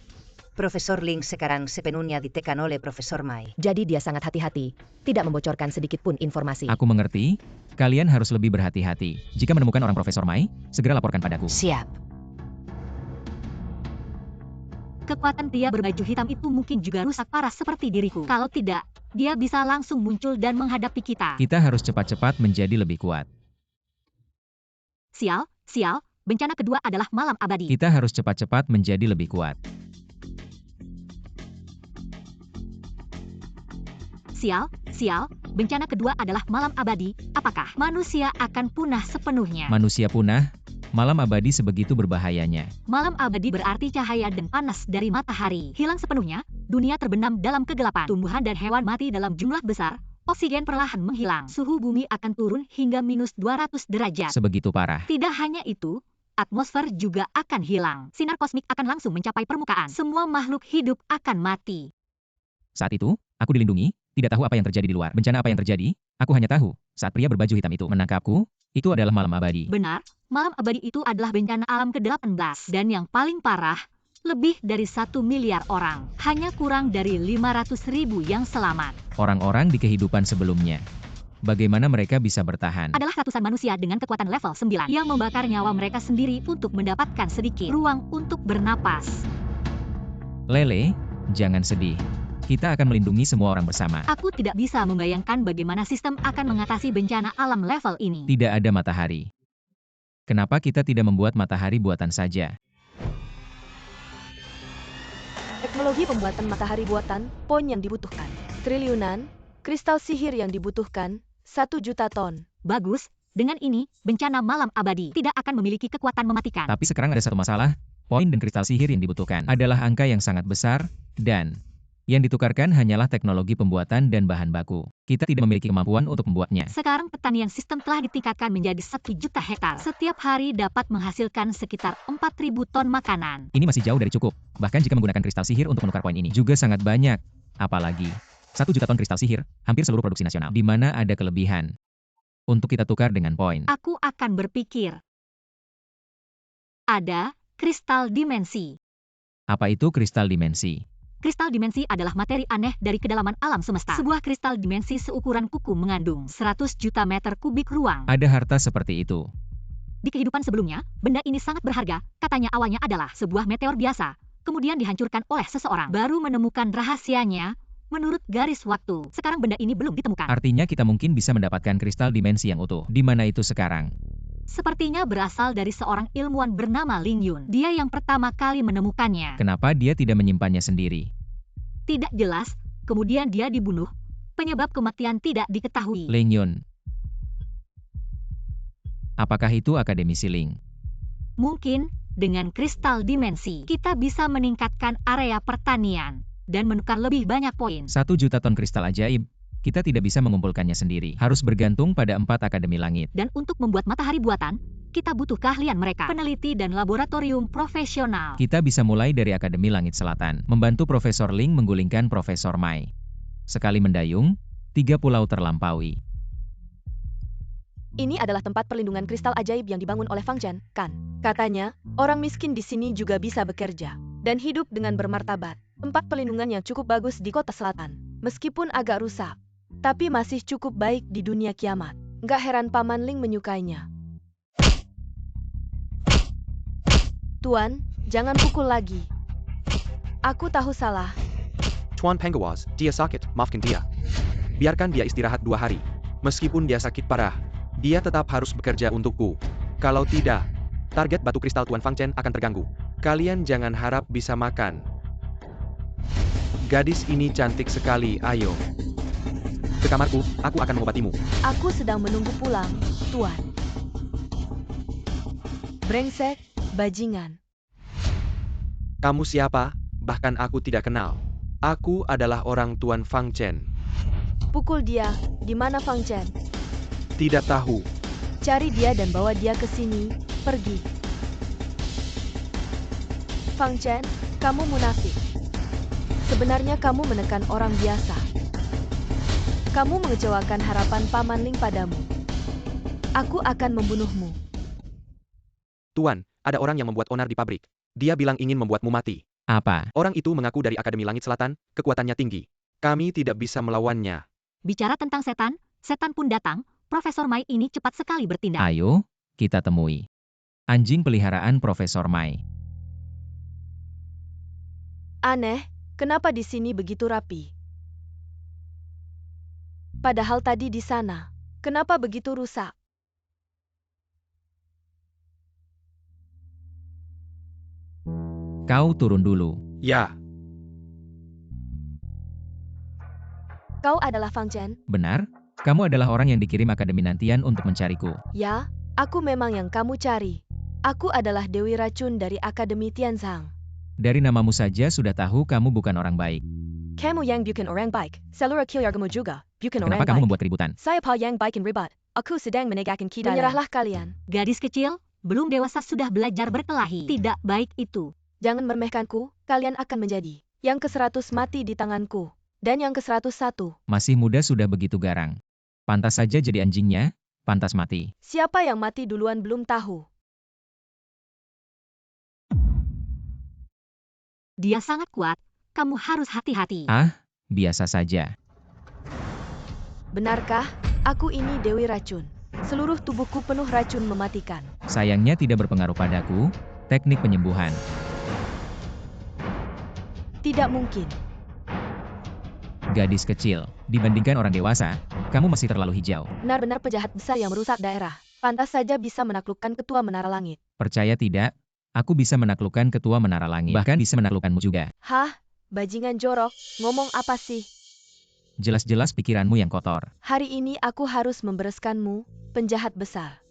Profesor Ling sekarang sepenuhnya ditekan oleh Profesor Mai. Jadi dia sangat hati-hati, tidak membocorkan sedikit pun informasi. Aku mengerti. Kalian harus lebih berhati-hati. Jika menemukan orang Profesor Mai, segera laporkan padaku. Siap. Kekuatan pria berbaju hitam itu mungkin juga rusak parah seperti diriku. Kalau tidak, dia bisa langsung muncul dan menghadapi kita. Kita harus cepat-cepat menjadi lebih kuat. Sial, bencana kedua adalah malam abadi. Kita harus cepat-cepat menjadi lebih kuat. Sial, bencana kedua adalah malam abadi. Apakah manusia akan punah sepenuhnya? Manusia punah? Malam abadi sebegitu berbahayanya. Malam abadi berarti cahaya dan panas dari matahari hilang sepenuhnya, dunia terbenam dalam kegelapan, tumbuhan dan hewan mati dalam jumlah besar, oksigen perlahan menghilang, suhu bumi akan turun hingga minus 200 derajat. Sebegitu parah. Tidak hanya itu, atmosfer juga akan hilang. Sinar kosmik akan langsung mencapai permukaan. Semua makhluk hidup akan mati. Saat itu, aku dilindungi, tidak tahu apa yang terjadi di luar. Bencana apa yang terjadi, aku hanya tahu, saat pria berbaju hitam itu menangkapku, itu adalah malam abadi. Benar, malam abadi itu adalah bencana alam ke-18. Dan yang paling parah, lebih dari 1 miliar orang. Hanya kurang dari 500.000 yang selamat. Orang-orang di kehidupan sebelumnya. Bagaimana mereka bisa bertahan? Adalah ratusan manusia dengan kekuatan level 9 yang membakar nyawa mereka sendiri untuk mendapatkan sedikit ruang untuk bernapas. Lele, jangan sedih. Kita akan melindungi semua orang bersama. Aku tidak bisa membayangkan bagaimana sistem akan mengatasi bencana alam level ini. Tidak ada matahari. Kenapa kita tidak membuat matahari buatan saja? Teknologi pembuatan matahari buatan, poin yang dibutuhkan. Triliunan, kristal sihir yang dibutuhkan, 1 juta ton. Bagus, dengan ini, bencana malam abadi tidak akan memiliki kekuatan mematikan. Tapi sekarang ada satu masalah, poin dan kristal sihir yang dibutuhkan adalah angka yang sangat besar, dan yang ditukarkan hanyalah teknologi pembuatan dan bahan baku. Kita tidak memiliki kemampuan untuk membuatnya. Sekarang pertanian sistem telah ditingkatkan menjadi 1 juta hektar. Setiap hari dapat menghasilkan sekitar 4.000 ton makanan. Ini masih jauh dari cukup. Bahkan jika menggunakan kristal sihir untuk menukar poin ini juga sangat banyak. Apalagi 1 juta ton kristal sihir, hampir seluruh produksi nasional. Di mana ada kelebihan untuk kita tukar dengan poin. Aku akan berpikir. Ada kristal dimensi. Apa itu kristal dimensi? Kristal dimensi adalah materi aneh dari kedalaman alam semesta. Sebuah kristal dimensi seukuran kuku mengandung 100 juta meter kubik ruang. Ada harta seperti itu. Di kehidupan sebelumnya, benda ini sangat berharga. Katanya awalnya adalah sebuah meteor biasa, kemudian dihancurkan oleh seseorang. Baru menemukan rahasianya, menurut garis waktu. Sekarang benda ini belum ditemukan. Artinya kita mungkin bisa mendapatkan kristal dimensi yang utuh. Di mana itu sekarang? Sepertinya berasal dari seorang ilmuwan bernama Ling Yun. Dia yang pertama kali menemukannya. Kenapa dia tidak menyimpannya sendiri? Tidak jelas, kemudian dia dibunuh. Penyebab kematian tidak diketahui. Ling Yun. Apakah itu akademisi Ling? Mungkin, dengan kristal dimensi, kita bisa meningkatkan area pertanian dan menukar lebih banyak poin. 1 juta ton kristal ajaib. Kita tidak bisa mengumpulkannya sendiri. Harus bergantung pada 4 akademi langit. Dan untuk membuat matahari buatan, kita butuh keahlian mereka, peneliti dan laboratorium profesional. Kita bisa mulai dari Akademi Langit Selatan, membantu Profesor Ling menggulingkan Profesor Mai. Sekali mendayung, 3 pulau terlampaui. Ini adalah tempat perlindungan kristal ajaib yang dibangun oleh Fang Chen, kan? Katanya, orang miskin di sini juga bisa bekerja dan hidup dengan bermartabat. Tempat perlindungan yang cukup bagus di kota selatan. Meskipun agak rusak, tapi masih cukup baik di dunia kiamat. Nggak heran Paman Ling menyukainya. Tuan, jangan pukul lagi. Aku tahu salah. Tuan Pengawas, dia sakit, maafkan dia. Biarkan dia istirahat 2 hari. Meskipun dia sakit parah, dia tetap harus bekerja untukku. Kalau tidak, target batu kristal Tuan Fang Chen akan terganggu. Kalian jangan harap bisa makan. Gadis ini cantik sekali, ayo. Ke kamarku, aku akan mengobatimu. Aku sedang menunggu pulang, Tuan. Brengsek, bajingan. Kamu siapa? Bahkan aku tidak kenal. Aku adalah orang Tuan Fang Chen. Pukul dia, di mana Fang Chen? Tidak tahu. Cari dia dan bawa dia ke sini, pergi. Fang Chen, kamu munafik. Sebenarnya kamu menekan orang biasa. Kamu mengecewakan harapan Paman Ling padamu. Aku akan membunuhmu. Tuan, ada orang yang membuat onar di pabrik. Dia bilang ingin membuatmu mati. Apa? Orang itu mengaku dari Akademi Langit Selatan, kekuatannya tinggi. Kami tidak bisa melawannya. Bicara tentang setan, setan pun datang. Profesor Mai ini cepat sekali bertindak. Ayo, kita temui anjing peliharaan Profesor Mai. Aneh, kenapa di sini begitu rapi? Padahal tadi di sana, kenapa begitu rusak? Kau turun dulu. Ya. Kau adalah Fang Chen? Benar? Kamu adalah orang yang dikirim Akademi Nantian untuk mencariku. Ya, aku memang yang kamu cari. Aku adalah Dewi Racun dari Akademi Tianzang. Dari namamu saja sudah tahu kamu bukan orang baik. Kamu yang bukan orang baik. Seluruh keluargamu juga bukan orang Kenapa kamu baik. membuat keributan? Saya pa yang bikin ribut. Aku sedang menegakkan kita. Menyerahlah kalian. Gadis kecil, belum dewasa sudah belajar berkelahi. Tidak baik itu. Jangan meremehkanku, kalian akan menjadi yang ke-100 mati di tanganku. Dan yang ke-101. Masih muda sudah begitu garang. Pantas saja jadi anjingnya, pantas mati. Siapa yang mati duluan belum tahu. Dia sangat kuat, kamu harus hati-hati. Ah, biasa saja. Benarkah? Aku ini Dewi Racun. Seluruh tubuhku penuh racun mematikan. Sayangnya tidak berpengaruh padaku, teknik penyembuhan. Tidak mungkin. Gadis kecil, dibandingkan orang dewasa, kamu masih terlalu hijau. Benar-benar penjahat besar yang merusak daerah. Pantas saja bisa menaklukkan ketua Menara Langit. Percaya tidak? Aku bisa menaklukkan ketua Menara Langit. Bahkan bisa menaklukkanmu juga. Hah? Bajingan jorok, ngomong apa sih? Jelas-jelas pikiranmu yang kotor. Hari ini aku harus membereskanmu, penjahat besar.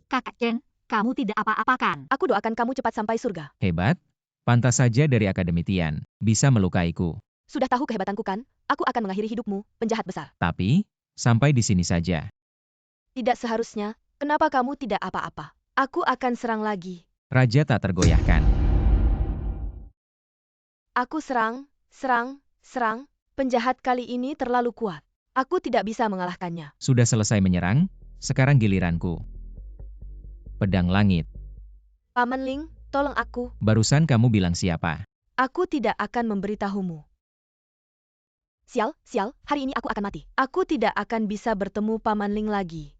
Kakak Chen, kamu tidak apa-apakan. Aku doakan kamu cepat sampai surga. Hebat? Pantas saja dari Akademi Tian, bisa melukaiku. Sudah tahu kehebatanku kan? Aku akan mengakhiri hidupmu, penjahat besar. Tapi, sampai di sini saja. Tidak seharusnya, kenapa kamu tidak apa-apa? Aku akan serang lagi. Raja tak tergoyahkan. Aku serang. Penjahat kali ini terlalu kuat. Aku tidak bisa mengalahkannya. Sudah selesai menyerang, sekarang giliranku. Pedang langit. Paman Ling, tolong aku. Barusan kamu bilang siapa? Aku tidak akan memberitahumu. Sial, hari ini aku akan mati. Aku tidak akan bisa bertemu Paman Ling lagi.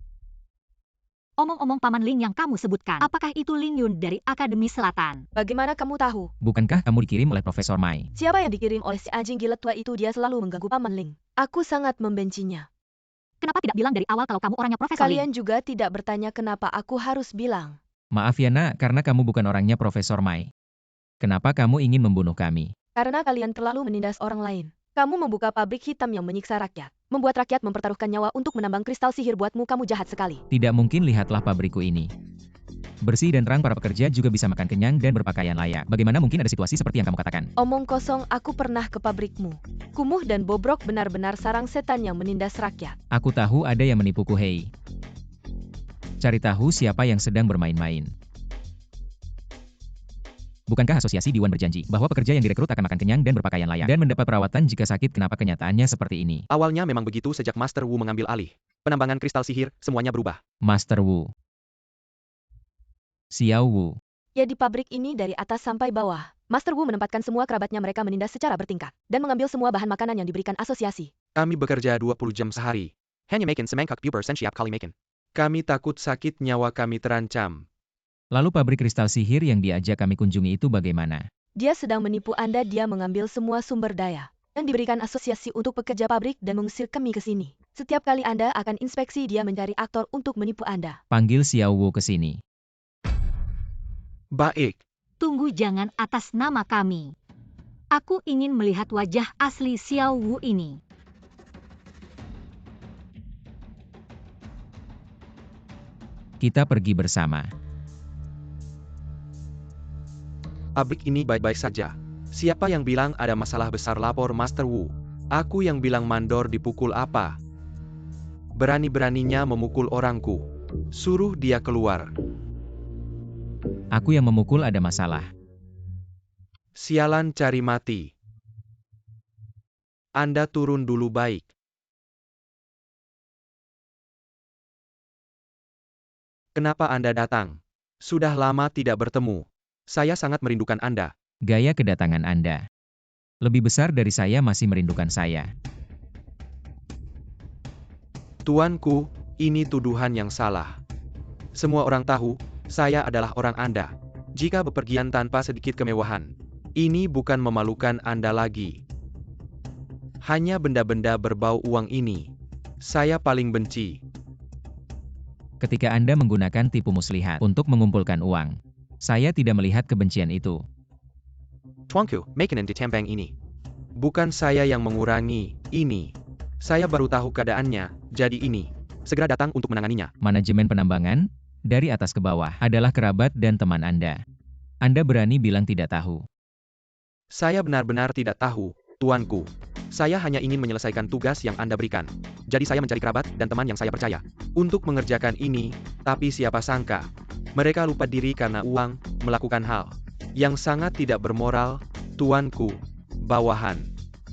Omong-omong Paman Ling yang kamu sebutkan, apakah itu Ling Yun dari Akademi Selatan? Bagaimana kamu tahu? Bukankah kamu dikirim oleh Profesor Mai? Siapa yang dikirim oleh si anjing gila tua itu? Dia selalu mengganggu Paman Ling. Aku sangat membencinya. Kenapa tidak bilang dari awal kalau kamu orangnya Profesor Ling? Kalian juga tidak bertanya kenapa aku harus bilang. Maaf ya nak, karena kamu bukan orangnya Profesor Mai. Kenapa kamu ingin membunuh kami? Karena kalian terlalu menindas orang lain. Kamu membuka pabrik hitam yang menyiksa rakyat. Membuat rakyat mempertaruhkan nyawa untuk menambang kristal sihir. Buatmu, kamu jahat sekali. Tidak mungkin, lihatlah pabrikku ini. Bersih dan terang, para pekerja juga bisa makan kenyang dan berpakaian layak. Bagaimana mungkin ada situasi seperti yang kamu katakan? Omong kosong, aku pernah ke pabrikmu. Kumuh dan bobrok, benar-benar sarang setan yang menindas rakyat. Aku tahu ada yang menipuku, hei. Cari tahu siapa yang sedang bermain-main. Bukankah asosiasi Diwan berjanji bahwa pekerja yang direkrut akan makan kenyang dan berpakaian layak dan mendapat perawatan jika sakit? Kenapa kenyataannya seperti ini? Awalnya memang begitu. Sejak Master Wu mengambil alih penambangan kristal sihir, semuanya berubah. Master Wu. Xiao Wu. Ya, di pabrik ini dari atas sampai bawah. Master Wu menempatkan semua kerabatnya, mereka menindas secara bertingkat dan mengambil semua bahan makanan yang diberikan asosiasi. Kami bekerja 20 jam sehari. Hanya makin semangkak puber siap kali makin. Kami takut sakit, nyawa kami terancam. Lalu pabrik kristal sihir yang diajak kami kunjungi itu bagaimana? Dia sedang menipu Anda. Dia mengambil semua sumber daya dan diberikan asosiasi untuk pekerja pabrik dan mengusir kami ke sini. Setiap kali Anda akan inspeksi, dia mencari aktor untuk menipu Anda. Panggil Xiao Wu ke sini. Baik. Tunggu, jangan atas nama kami. Aku ingin melihat wajah asli Xiao Wu ini. Kita pergi bersama. Pabrik ini baik-baik saja. Siapa yang bilang ada masalah besar? Lapor Master Wu. Aku yang bilang mandor dipukul apa? Berani-beraninya memukul orangku. Suruh dia keluar. Aku yang memukul, ada masalah. Sialan, cari mati. Anda turun dulu, baik. Kenapa Anda datang? Sudah lama tidak bertemu. Saya sangat merindukan Anda. Gaya kedatangan Anda. Lebih besar dari saya masih merindukan saya. Tuanku, ini tuduhan yang salah. Semua orang tahu, saya adalah orang Anda. Jika bepergian tanpa sedikit kemewahan, ini bukan memalukan Anda lagi. Hanya benda-benda berbau uang ini. Saya paling benci. Ketika Anda menggunakan tipu muslihat untuk mengumpulkan uang, saya tidak melihat kebencian itu. Tuanku, makanan ditambang ini. Bukan saya yang mengurangi ini. Saya baru tahu keadaannya, jadi ini. Segera datang untuk menanganinya. Manajemen penambangan? dari atas ke bawah, adalah kerabat dan teman Anda. Anda berani bilang tidak tahu. Saya benar-benar tidak tahu, tuanku. Saya hanya ingin menyelesaikan tugas yang Anda berikan. Jadi saya mencari kerabat dan teman yang saya percaya untuk mengerjakan ini, tapi siapa sangka mereka lupa diri karena uang, melakukan hal yang sangat tidak bermoral, tuanku. Bawahan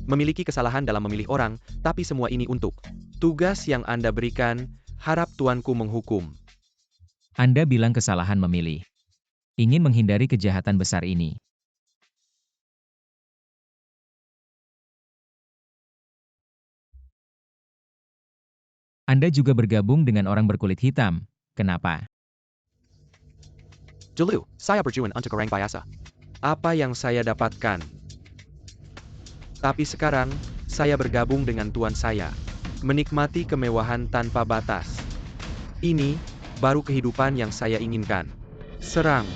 memiliki kesalahan dalam memilih orang, tapi semua ini untuk tugas yang Anda berikan, harap tuanku menghukum. Anda bilang kesalahan memilih. Ingin menghindari kejahatan besar ini. Anda juga bergabung dengan orang berkulit hitam. Kenapa? Dulu, saya berjuang untuk orang biasa. Apa yang saya dapatkan? Tapi sekarang, saya bergabung dengan Tuan saya. Menikmati kemewahan tanpa batas. Ini, baru kehidupan yang saya inginkan. Serang.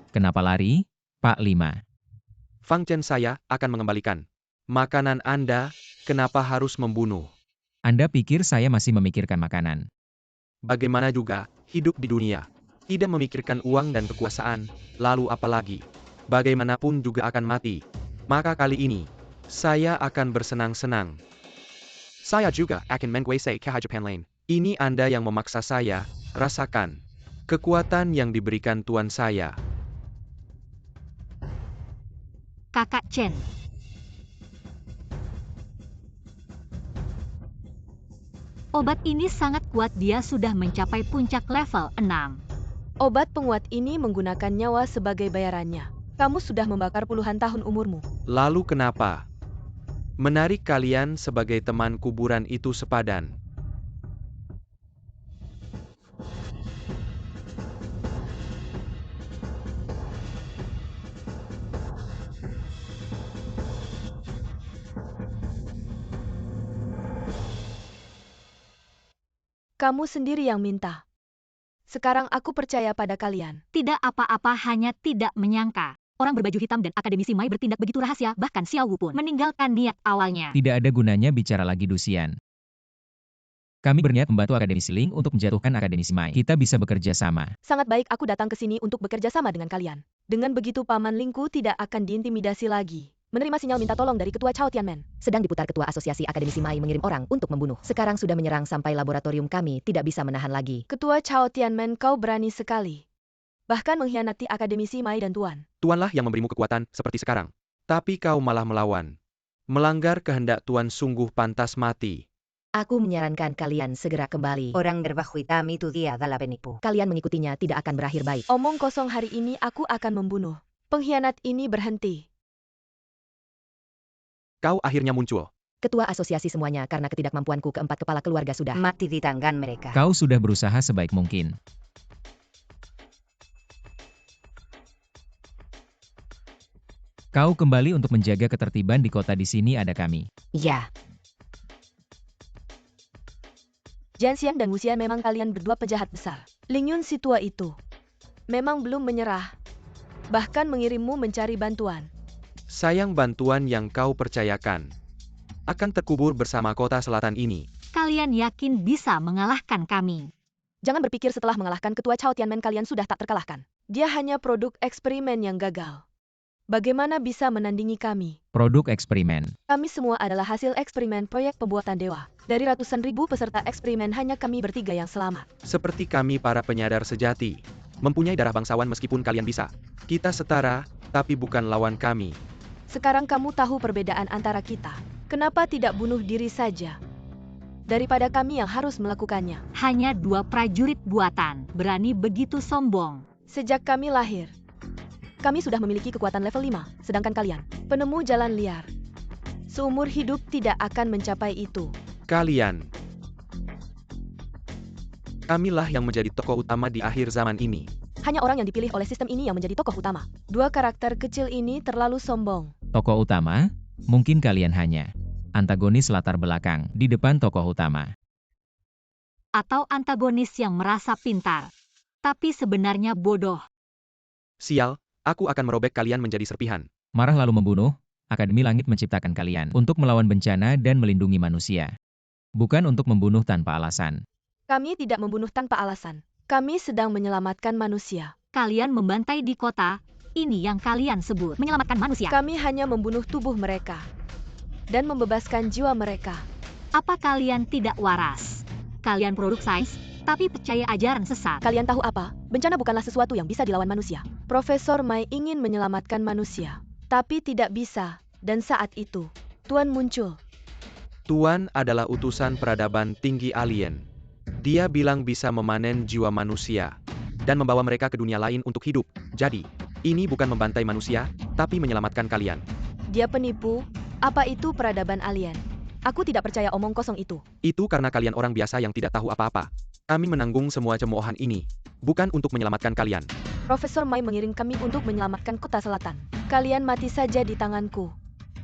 Kenapa lari, Pak 5? Fang Chen saya akan mengembalikan makanan Anda, kenapa harus membunuh? Anda pikir saya masih memikirkan makanan? Bagaimana juga, hidup di dunia. Tidak memikirkan uang dan kekuasaan, lalu apalagi? Bagaimanapun juga akan mati. Maka kali ini, saya akan bersenang-senang. Saya juga akan menguasai kehidupan lain. Ini Anda yang memaksa saya, rasakan. Kekuatan yang diberikan Tuan saya. Kakak Chen. Obat ini sangat kuat, dia sudah mencapai puncak level 6. Obat penguat ini menggunakan nyawa sebagai bayarannya. Kamu sudah membakar puluhan tahun umurmu. Lalu kenapa? Menarik kalian sebagai teman kuburan itu sepadan. Kamu sendiri yang minta. Sekarang aku percaya pada kalian. Tidak apa-apa, hanya tidak menyangka. Orang berbaju hitam dan Akademisi Mai bertindak begitu rahasia, bahkan Xiao Wu pun meninggalkan niat awalnya. Tidak ada gunanya bicara lagi, Dusian. Kami berniat membantu Akademisi Ling untuk menjatuhkan Akademisi Mai. Kita bisa bekerja sama. Sangat baik, aku datang ke sini untuk bekerja sama dengan kalian. Dengan begitu Paman Lingku tidak akan diintimidasi lagi. Menerima sinyal minta tolong dari Ketua Chao Tianmen. Sedang diputar Ketua Asosiasi Akademisi Mai mengirim orang untuk membunuh. Sekarang sudah menyerang sampai laboratorium kami, tidak bisa menahan lagi. Ketua Chao Tianmen, kau berani sekali. Bahkan mengkhianati Akademisi Mai dan Tuan. Tuanlah yang memberimu kekuatan seperti sekarang. Tapi kau malah melawan. Melanggar kehendak Tuan, sungguh pantas mati. Aku menyarankan kalian segera kembali. Orang berbaju hitam itu dia adalah penipu. Kalian mengikutinya tidak akan berakhir baik. Omong kosong, hari ini aku akan membunuh. Pengkhianat ini berhenti. Kau akhirnya muncul. Ketua asosiasi semuanya karena ketidakmampuanku, keempat kepala keluarga sudah mati di tangan mereka. Kau sudah berusaha sebaik mungkin. Kau kembali untuk menjaga ketertiban di kota. Di sini ada kami. Ya. Jian Xian dan Wu Xian, memang kalian berdua penjahat besar. Ling Yun si tua itu memang belum menyerah. Bahkan mengirimmu mencari bantuan. Sayang, bantuan yang kau percayakan akan terkubur bersama kota selatan ini. Kalian yakin bisa mengalahkan kami? Jangan berpikir setelah mengalahkan Ketua Chao Tianmen kalian sudah tak terkalahkan. Dia hanya produk eksperimen yang gagal. Bagaimana bisa menandingi kami? Produk eksperimen. Kami semua adalah hasil eksperimen proyek pembuatan dewa. Dari ratusan ribu peserta eksperimen, hanya kami bertiga yang selamat. Seperti kami para penyadar sejati. Mempunyai darah bangsawan meskipun kalian bisa. Kita setara, tapi bukan lawan kami. Sekarang kamu tahu perbedaan antara kita. Kenapa tidak bunuh diri saja? Daripada kami yang harus melakukannya. Hanya 2 prajurit buatan, berani begitu sombong. Sejak kami lahir, kami sudah memiliki kekuatan level 5, sedangkan kalian, penemu jalan liar. Seumur hidup tidak akan mencapai itu. Kalian. Kamilah yang menjadi tokoh utama di akhir zaman ini. Hanya orang yang dipilih oleh sistem ini yang menjadi tokoh utama. 2 karakter kecil ini terlalu sombong. Tokoh utama? Mungkin kalian hanya antagonis latar belakang di depan tokoh utama. Atau antagonis yang merasa pintar. tapi sebenarnya bodoh. Sial, aku akan merobek kalian menjadi serpihan. Marah lalu membunuh, Akademi Langit menciptakan kalian untuk melawan bencana dan melindungi manusia. Bukan untuk membunuh tanpa alasan. Kami tidak membunuh tanpa alasan. Kami sedang menyelamatkan manusia. Kalian membantai di kota, ini yang kalian sebut menyelamatkan manusia. Kami hanya membunuh tubuh mereka dan membebaskan jiwa mereka. Apa kalian tidak waras? Kalian produk sains, tapi percaya ajaran sesat. Kalian tahu apa? Bencana bukanlah sesuatu yang bisa dilawan manusia. Profesor Mai ingin menyelamatkan manusia, tapi tidak bisa. Dan saat itu, Tuan muncul. Tuan adalah utusan peradaban tinggi alien. Dia bilang bisa memanen jiwa manusia dan membawa mereka ke dunia lain untuk hidup. Jadi, ini bukan membantai manusia, tapi menyelamatkan kalian. Dia penipu. Apa itu peradaban alien? Aku tidak percaya omong kosong itu. Itu karena kalian orang biasa yang tidak tahu apa-apa. Kami menanggung semua cemoohan ini, bukan untuk menyelamatkan kalian. Profesor Mai mengirim kami untuk menyelamatkan kota selatan. Kalian mati saja di tanganku,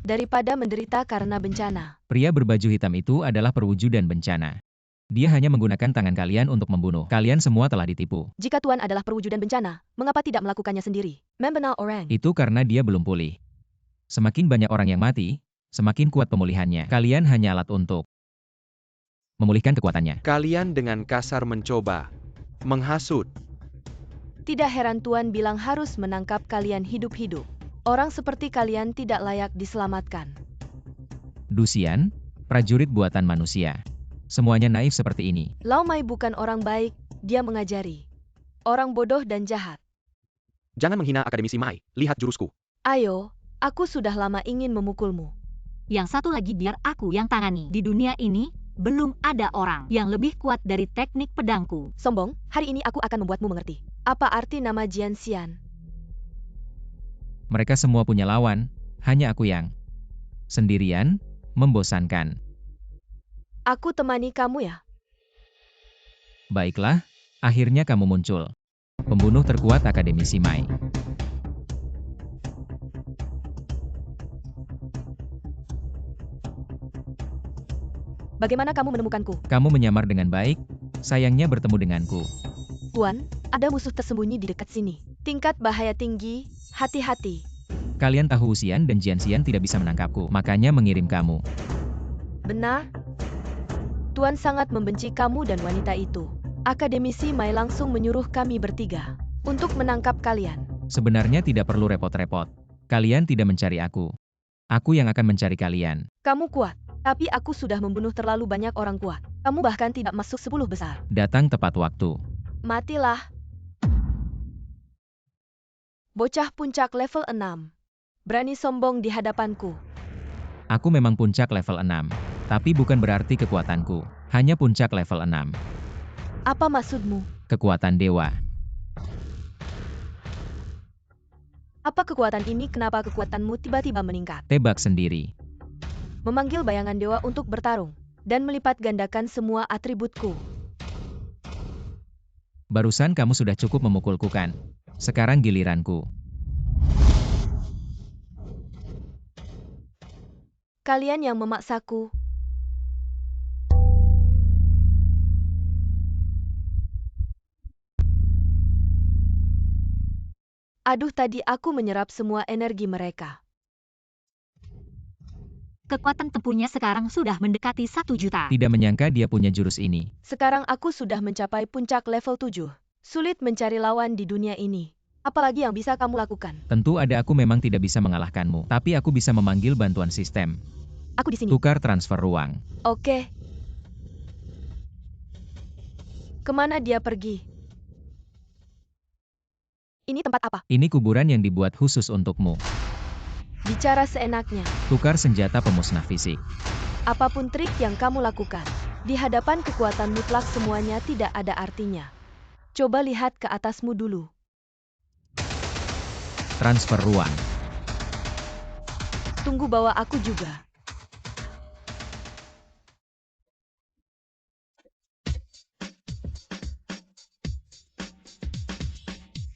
daripada menderita karena bencana. Pria berbaju hitam itu adalah perwujudan bencana. Dia hanya menggunakan tangan kalian untuk membunuh. Kalian semua telah ditipu. Jika Tuan adalah perwujudan bencana, mengapa tidak melakukannya sendiri? Membenal orang. Itu karena dia belum pulih. Semakin banyak orang yang mati, semakin kuat pemulihannya. Kalian hanya alat untuk memulihkan kekuatannya. Kalian dengan kasar mencoba menghasut. Tidak heran Tuan bilang harus menangkap kalian hidup-hidup. Orang seperti kalian tidak layak diselamatkan. Dusian, prajurit buatan manusia. Semuanya naif seperti ini. Lau Mai bukan orang baik, dia mengajari orang bodoh dan jahat. Jangan menghina Akademisi Mai, lihat jurusku. Ayo, aku sudah lama ingin memukulmu. Yang satu lagi biar aku yang tangani. Di dunia ini, belum ada orang yang lebih kuat dari teknik pedangku. Sombong, hari ini aku akan membuatmu mengerti. Apa arti nama Jian Xian? Mereka semua punya lawan, hanya aku yang sendirian, membosankan. Aku temani kamu ya. Baiklah, akhirnya kamu muncul. Pembunuh terkuat Akademisi Mai. Bagaimana kamu menemukanku? Kamu menyamar dengan baik, sayangnya bertemu denganku. Tuan, ada musuh tersembunyi di dekat sini. Tingkat bahaya tinggi, hati-hati. Kalian tahu Usian dan Jianxian tidak bisa menangkapku, makanya mengirim kamu. Benar? Tuan sangat membenci kamu dan wanita itu. Akademisi Mai langsung menyuruh kami bertiga untuk menangkap kalian. Sebenarnya tidak perlu repot-repot. Kalian tidak mencari aku. Aku yang akan mencari kalian. Kamu kuat, tapi aku sudah membunuh terlalu banyak orang kuat. Kamu bahkan tidak masuk 10 besar. Datang tepat waktu. Matilah. Bocah puncak level 6. Berani sombong di hadapanku. Aku memang puncak level 6. Tapi bukan berarti kekuatanku. Hanya puncak level 6. Apa maksudmu? Kekuatan dewa. Apa kekuatan ini? Kenapa kekuatanmu tiba-tiba meningkat? Tebak sendiri. Memanggil bayangan dewa untuk bertarung. Dan melipat gandakan semua atributku. Barusan kamu sudah cukup memukulku kan? Sekarang giliranku. Kalian yang memaksaku. Aduh, tadi aku menyerap semua energi mereka. Kekuatan tempurnya sekarang sudah mendekati 1 juta. Tidak menyangka dia punya jurus ini. Sekarang aku sudah mencapai puncak level 7. Sulit mencari lawan di dunia ini. Apalagi yang bisa kamu lakukan? Tentu ada, aku memang tidak bisa mengalahkanmu. Tapi aku bisa memanggil bantuan sistem. Aku di sini. Tukar transfer ruang. Oke. Kemana dia pergi? Ini tempat apa? Ini kuburan yang dibuat khusus untukmu. Bicara seenaknya. Tukar senjata pemusnah fisik. Apapun trik yang kamu lakukan, di hadapan kekuatan mutlak semuanya tidak ada artinya. Coba lihat ke atasmu dulu. Transfer ruang. Tunggu, bawa aku juga.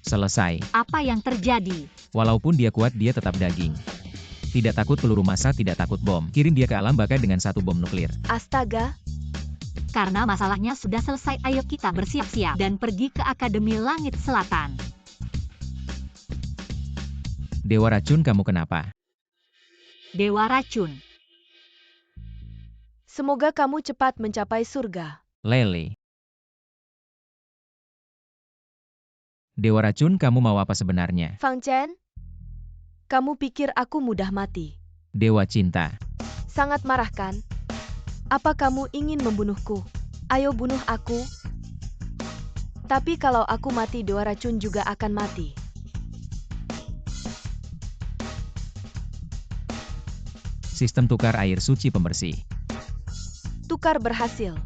Selesai. Apa yang terjadi? Walaupun dia kuat, dia tetap daging. Tidak takut peluru massa, tidak takut bom. Kirim dia ke alam baka dengan 1 bom nuklir. Astaga. Karena masalahnya sudah selesai, ayo kita bersiap-siap dan pergi ke Akademi Langit Selatan. Dewa Racun, kamu kenapa? Dewa Racun. Semoga kamu cepat mencapai surga. Lele. Dewa Racun, kamu mau apa sebenarnya? Fang Chen, kamu pikir aku mudah mati? Dewa Cinta. Sangat marah kan? Apa kamu ingin membunuhku? Ayo bunuh aku. Tapi kalau aku mati, Dewa Racun juga akan mati. Sistem tukar air suci pembersih. Tukar berhasil.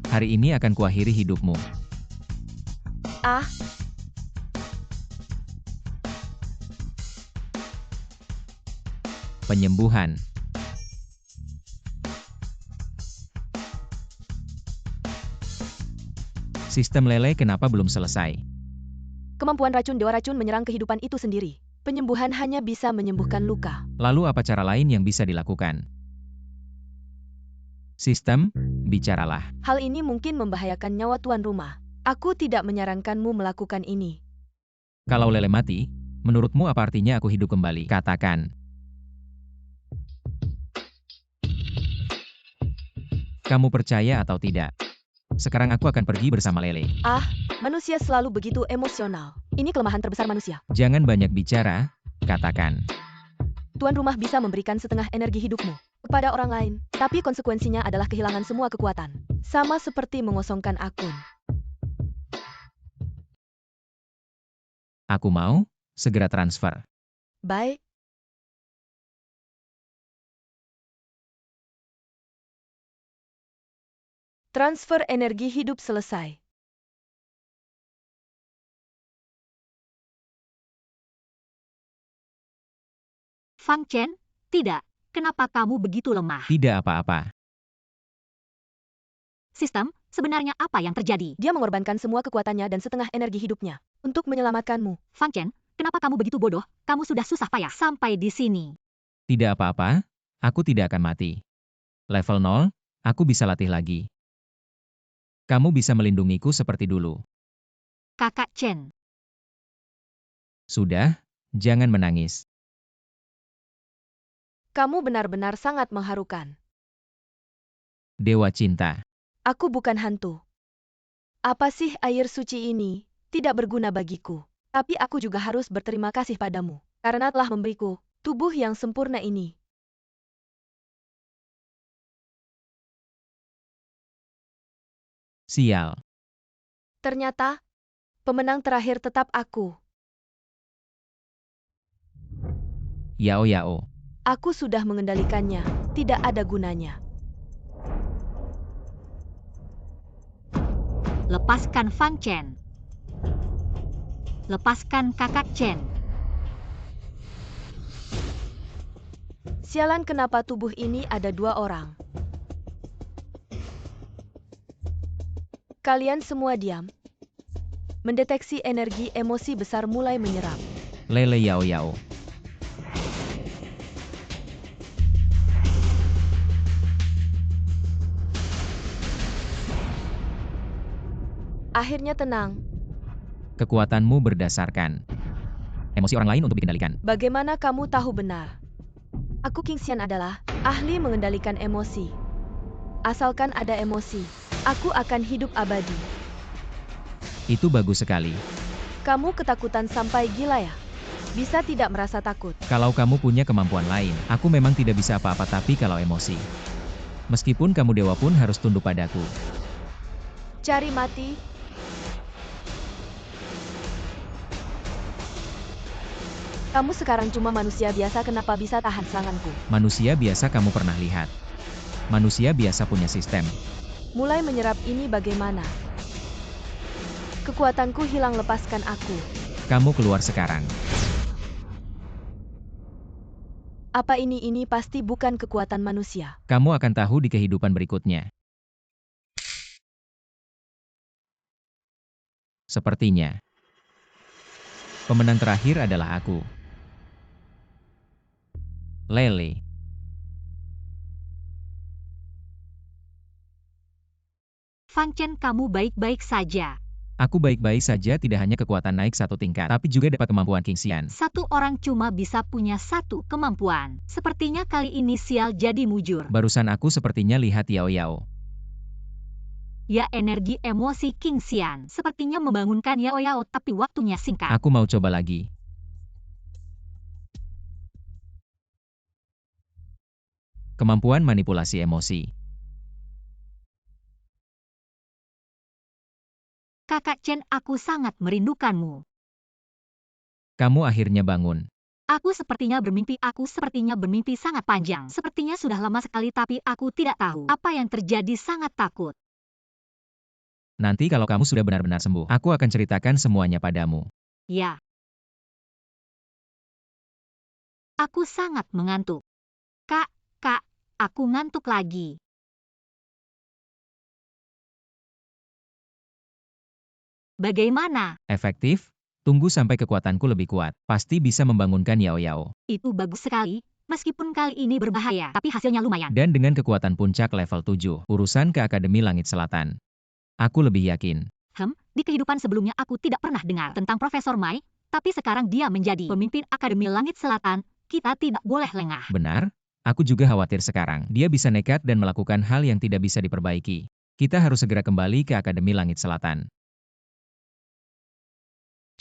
Hari ini akan kuakhiri hidupmu. Ah, Penyembuhan. Sistem lele kenapa belum selesai? kemampuan racun Dewa Racun menyerang kehidupan itu sendiri. Penyembuhan hanya bisa menyembuhkan luka. Lalu apa cara lain yang bisa dilakukan? Sistem, bicaralah. Hal ini mungkin membahayakan nyawa tuan rumah. Aku tidak menyarankanmu melakukan ini. Kalau lele mati, menurutmu apa artinya aku hidup kembali? Katakan. Kamu percaya atau tidak? Sekarang aku akan pergi bersama lele. Ah, manusia selalu begitu emosional. Ini kelemahan terbesar manusia. Jangan banyak bicara, katakan. Tuan rumah bisa memberikan setengah energi hidupmu kepada orang lain, tapi konsekuensinya adalah kehilangan semua kekuatan. Sama seperti mengosongkan akun. Aku mau segera transfer. Baik. Transfer energi hidup selesai. Fang Chen, tidak. Kenapa kamu begitu lemah? Tidak apa-apa. Sistem, sebenarnya apa yang terjadi? Dia mengorbankan semua kekuatannya dan setengah energi hidupnya untuk menyelamatkanmu. Fang Chen, kenapa kamu begitu bodoh? Kamu sudah susah payah sampai di sini. Tidak apa-apa, aku tidak akan mati. Level 0, aku bisa latih lagi. Kamu bisa melindungiku seperti dulu. Kakak Chen. Sudah, jangan menangis. Kamu benar-benar sangat mengharukan. Dewa Cinta. Aku bukan hantu. Apa sih air suci ini? Tidak berguna bagiku. Tapi aku juga harus berterima kasih padamu, karena telah memberiku tubuh yang sempurna ini. Sial. Ternyata, pemenang terakhir tetap aku. Yao. Aku sudah mengendalikannya, tidak ada gunanya. Lepaskan Fang Chen. Lepaskan kakak Chen. Sialan, kenapa tubuh ini ada dua orang? Kalian semua diam. Mendeteksi energi emosi besar mulai menyerap. Lele Yao. Akhirnya tenang. Kekuatanmu berdasarkan emosi orang lain untuk dikendalikan. Bagaimana kamu tahu benar? Aku King Xian adalah ahli mengendalikan emosi. Asalkan ada emosi, aku akan hidup abadi. Itu bagus sekali. Kamu ketakutan sampai gila ya? Bisa tidak merasa takut? Kalau kamu punya kemampuan lain, aku memang tidak bisa apa-apa, tapi kalau emosi. Meskipun kamu dewa pun harus tunduk padaku. Cari mati? Kamu sekarang cuma manusia biasa, kenapa bisa tahan seranganku? Manusia biasa kamu pernah lihat. Manusia biasa punya sistem. Mulai menyerap ini bagaimana? Kekuatanku hilang, lepaskan aku. Kamu keluar sekarang. Apa ini pasti bukan kekuatan manusia. Kamu akan tahu di kehidupan berikutnya. Sepertinya. Pemenang terakhir adalah aku. Lele. Fang Chen, kamu baik-baik saja. Aku baik-baik saja, tidak hanya kekuatan naik satu tingkat, tapi juga dapat kemampuan King Xian. Satu orang cuma bisa punya satu kemampuan. Sepertinya kali ini sial jadi mujur. Barusan aku sepertinya lihat Yao Yao. Ya, energi emosi King Xian sepertinya membangunkan Yao Yao, tapi waktunya singkat. Aku mau coba lagi. Kemampuan manipulasi emosi. Kakak Chen, aku sangat merindukanmu. Kamu akhirnya bangun. Aku sepertinya bermimpi sangat panjang. Sepertinya sudah lama sekali, tapi aku tidak tahu apa yang terjadi, sangat takut. Nanti kalau kamu sudah benar-benar sembuh, aku akan ceritakan semuanya padamu. Ya. Aku sangat mengantuk. Kak, aku ngantuk lagi. Bagaimana? Efektif? Tunggu sampai kekuatanku lebih kuat. Pasti bisa membangunkan Yao Yao. Itu bagus sekali. Meskipun kali ini berbahaya, tapi hasilnya lumayan. Dan dengan kekuatan puncak level 7, urusan ke Akademi Langit Selatan. Aku lebih yakin. Di kehidupan sebelumnya aku tidak pernah dengar tentang Profesor Mai, tapi sekarang dia menjadi pemimpin Akademi Langit Selatan. Kita tidak boleh lengah. Benar? Aku juga khawatir sekarang. Dia bisa nekat dan melakukan hal yang tidak bisa diperbaiki. Kita harus segera kembali ke Akademi Langit Selatan.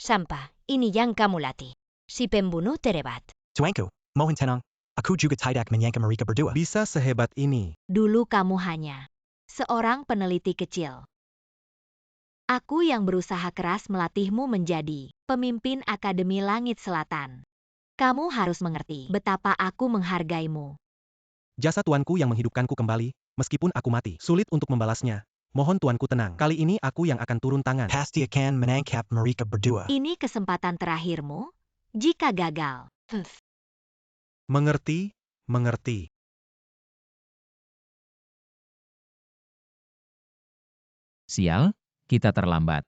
Sampa, ini yang kamu latih. Si pembunuh terebat. Tuanku, mohon tenang. Aku juga tidak menyangka mereka berdua Bisa sehebat ini. Dulu kamu hanya seorang peneliti kecil. Aku yang berusaha keras melatihmu menjadi pemimpin Akademi Langit Selatan. Kamu harus mengerti betapa aku menghargaimu. Jasa tuanku yang menghidupkanku kembali, meskipun aku mati. Sulit untuk membalasnya. Mohon tuanku tenang. Kali ini aku yang akan turun tangan. Pasti akan menangkap mereka berdua. Ini kesempatan terakhirmu. Jika gagal, Mengerti, mengerti. Sial, kita terlambat.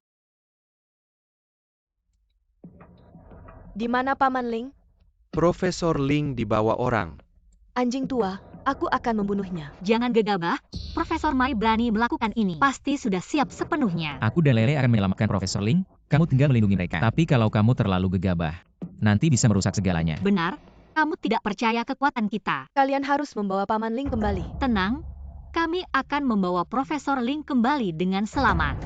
Di mana Paman Ling? Profesor Ling dibawa orang. Anjing tua, aku akan membunuhnya. Jangan gegabah, Profesor Mai berani melakukan ini. Pasti sudah siap sepenuhnya. Aku dan Lele akan menyelamatkan Profesor Ling. Kamu tinggal melindungi mereka. Tapi kalau kamu terlalu gegabah, nanti bisa merusak segalanya. Benar, kamu tidak percaya kekuatan kita. Kalian harus membawa Paman Ling kembali. Tenang, kami akan membawa Profesor Ling kembali dengan selamat.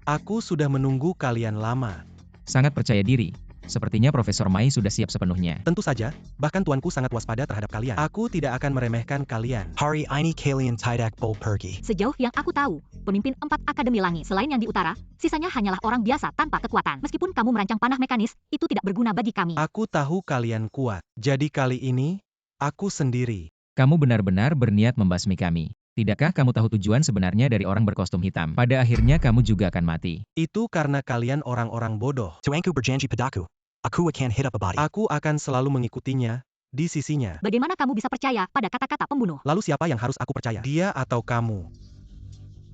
Aku sudah menunggu kalian lama. Sangat percaya diri. Sepertinya Profesor Mai sudah siap sepenuhnya. Tentu saja, bahkan tuanku sangat waspada terhadap kalian. Aku tidak akan meremehkan kalian. Hari ini kalian tidak boleh pergi. Sejauh yang aku tahu, pemimpin 4 Akademi Langit selain yang di utara, sisanya hanyalah orang biasa tanpa kekuatan. Meskipun kamu merancang panah mekanis, itu tidak berguna bagi kami. Aku tahu kalian kuat. Jadi kali ini, aku sendiri. Kamu benar-benar berniat membasmi kami. Tidakkah kamu tahu tujuan sebenarnya dari orang berkostum hitam? Pada akhirnya kamu juga akan mati. Itu karena kalian orang-orang bodoh. Tuanku berjanji padaku. Aku akan hidup abadi. Aku akan selalu mengikutinya, di sisinya. Bagaimana kamu bisa percaya pada kata-kata pembunuh? Lalu siapa yang harus aku percaya? Dia atau kamu?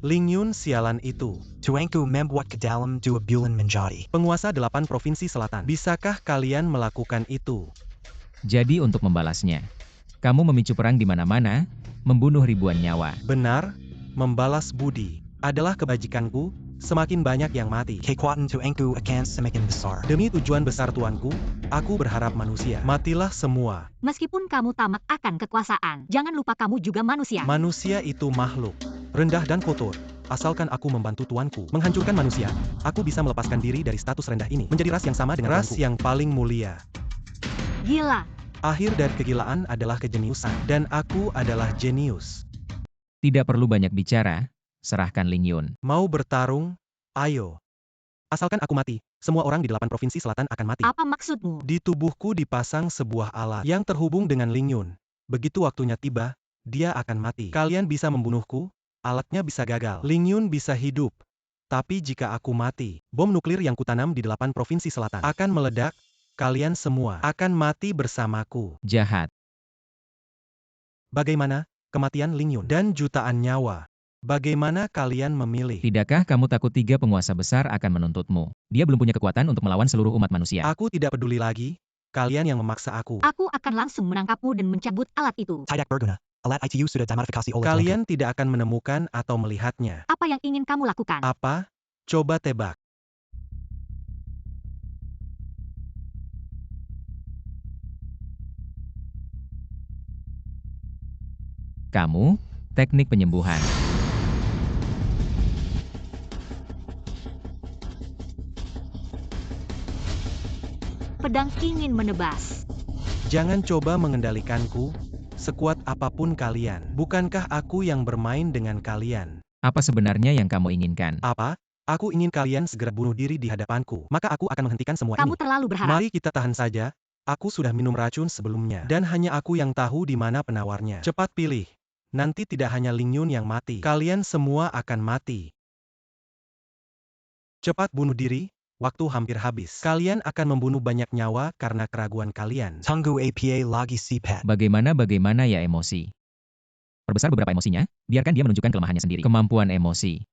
Ling Yun sialan itu. Tuanku membuat ke dalam 2 bulan menjadi Penguasa 8 provinsi selatan. Bisakah kalian melakukan itu? Jadi untuk membalasnya, kamu memicu perang di mana-mana, membunuh ribuan nyawa. Benar, membalas budi adalah kebajikanku. Semakin banyak yang mati. Kekuatan tuanku akan semakin besar. Demi tujuan besar tuanku, aku berharap manusia. Matilah semua. Meskipun kamu tamak akan kekuasaan, jangan lupa kamu juga manusia. Manusia itu makhluk rendah dan kotor. Asalkan aku membantu tuanku menghancurkan manusia, aku bisa melepaskan diri dari status rendah ini, menjadi ras yang sama dengan ras tuanku. Yang paling mulia. Gila. Akhir dari kegilaan adalah kejeniusan, dan aku adalah jenius. Tidak perlu banyak bicara, serahkan Ling Yun. Mau bertarung? Ayo. Asalkan aku mati, semua orang di 8 provinsi selatan akan mati. Apa maksudmu? Di tubuhku dipasang sebuah alat yang terhubung dengan Ling Yun. Begitu waktunya tiba, dia akan mati. Kalian bisa membunuhku, alatnya bisa gagal. Ling Yun bisa hidup. Tapi jika aku mati, bom nuklir yang kutanam di 8 provinsi selatan akan meledak. Kalian semua akan mati bersamaku. Jahat. Bagaimana? Kematian Ling Yun dan jutaan nyawa. Bagaimana kalian memilih? Tidakkah kamu takut 3 penguasa besar akan menuntutmu? Dia belum punya kekuatan untuk melawan seluruh umat manusia. Aku tidak peduli lagi. kalian yang memaksa aku. Aku akan langsung menangkapmu dan mencabut alat itu. Tidak berguna. Alat itu sudah dimodifikasi oleh tuanku. Kalian tidak akan menemukan atau melihatnya. Apa yang ingin kamu lakukan? Apa? Coba tebak. Kamu, teknik penyembuhan. Pedang ingin menebas. Jangan coba mengendalikanku, sekuat apapun kalian. Bukankah aku yang bermain dengan kalian? Apa sebenarnya yang kamu inginkan? Apa? Aku ingin kalian segera bunuh diri di hadapanku. Maka aku akan menghentikan semua Kamu ini. terlalu berharap. Mari kita tahan saja. Aku sudah minum racun sebelumnya. Dan hanya aku yang tahu di mana penawarnya. Cepat pilih. Nanti tidak hanya Ling Yun yang mati. Kalian semua akan mati. Cepat bunuh diri. Waktu hampir habis. Kalian akan membunuh banyak nyawa karena keraguan kalian. Tunggu apa lagi si Pat. Bagaimana ya emosi? Perbesar beberapa emosinya, biarkan dia menunjukkan kelemahannya sendiri. Kemampuan emosi.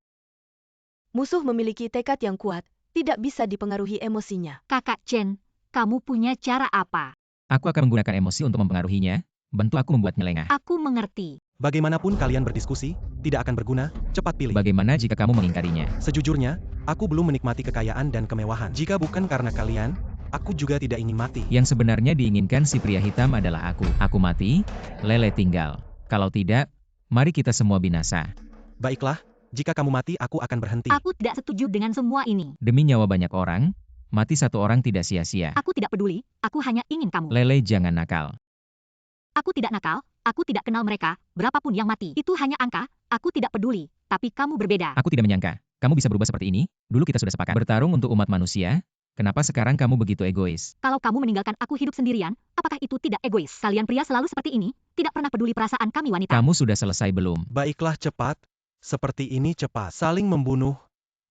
Musuh memiliki tekad yang kuat, tidak bisa dipengaruhi emosinya. Kakak Chen, kamu punya cara apa? Aku akan menggunakan emosi untuk mempengaruhinya. Bantu aku membuatnya lengah. Aku mengerti. Bagaimanapun kalian berdiskusi, tidak akan berguna. Cepat pilih. Bagaimana jika kamu mengingkarinya? Sejujurnya, aku belum menikmati kekayaan dan kemewahan. Jika bukan karena kalian, aku juga tidak ingin mati. Yang sebenarnya diinginkan si pria hitam adalah aku. Aku mati, Lele tinggal. Kalau tidak, mari kita semua binasa. Baiklah, jika kamu mati aku akan berhenti. Aku tidak setuju dengan semua ini. Demi nyawa banyak orang, mati satu orang tidak sia-sia. Aku tidak peduli, aku hanya ingin kamu. Lele jangan nakal. Aku tidak nakal, aku tidak kenal mereka, berapapun yang mati. Itu hanya angka, aku tidak peduli, tapi kamu berbeda. Aku tidak menyangka, kamu bisa berubah seperti ini. Dulu kita sudah sepakat bertarung untuk umat manusia. Kenapa sekarang kamu begitu egois? Kalau kamu meninggalkan aku hidup sendirian, apakah itu tidak egois? Kalian pria selalu seperti ini, tidak pernah peduli perasaan kami wanita. Kamu sudah selesai belum? Baiklah cepat, seperti ini cepat. Saling membunuh.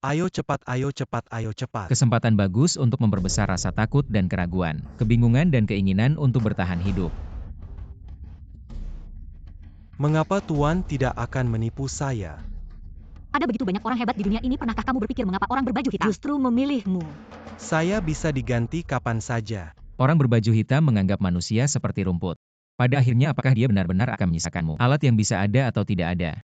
Ayo cepat, ayo cepat, ayo cepat. Kesempatan bagus untuk memperbesar rasa takut dan keraguan, kebingungan dan keinginan untuk bertahan hidup. Mengapa Tuan tidak akan menipu saya? Ada begitu banyak orang hebat di dunia ini, pernahkah kamu berpikir mengapa orang berbaju hitam justru memilihmu? Saya bisa diganti kapan saja. Orang berbaju hitam menganggap manusia seperti rumput. Pada akhirnya apakah dia benar-benar akan menyisakanmu? Alat yang bisa ada atau tidak ada?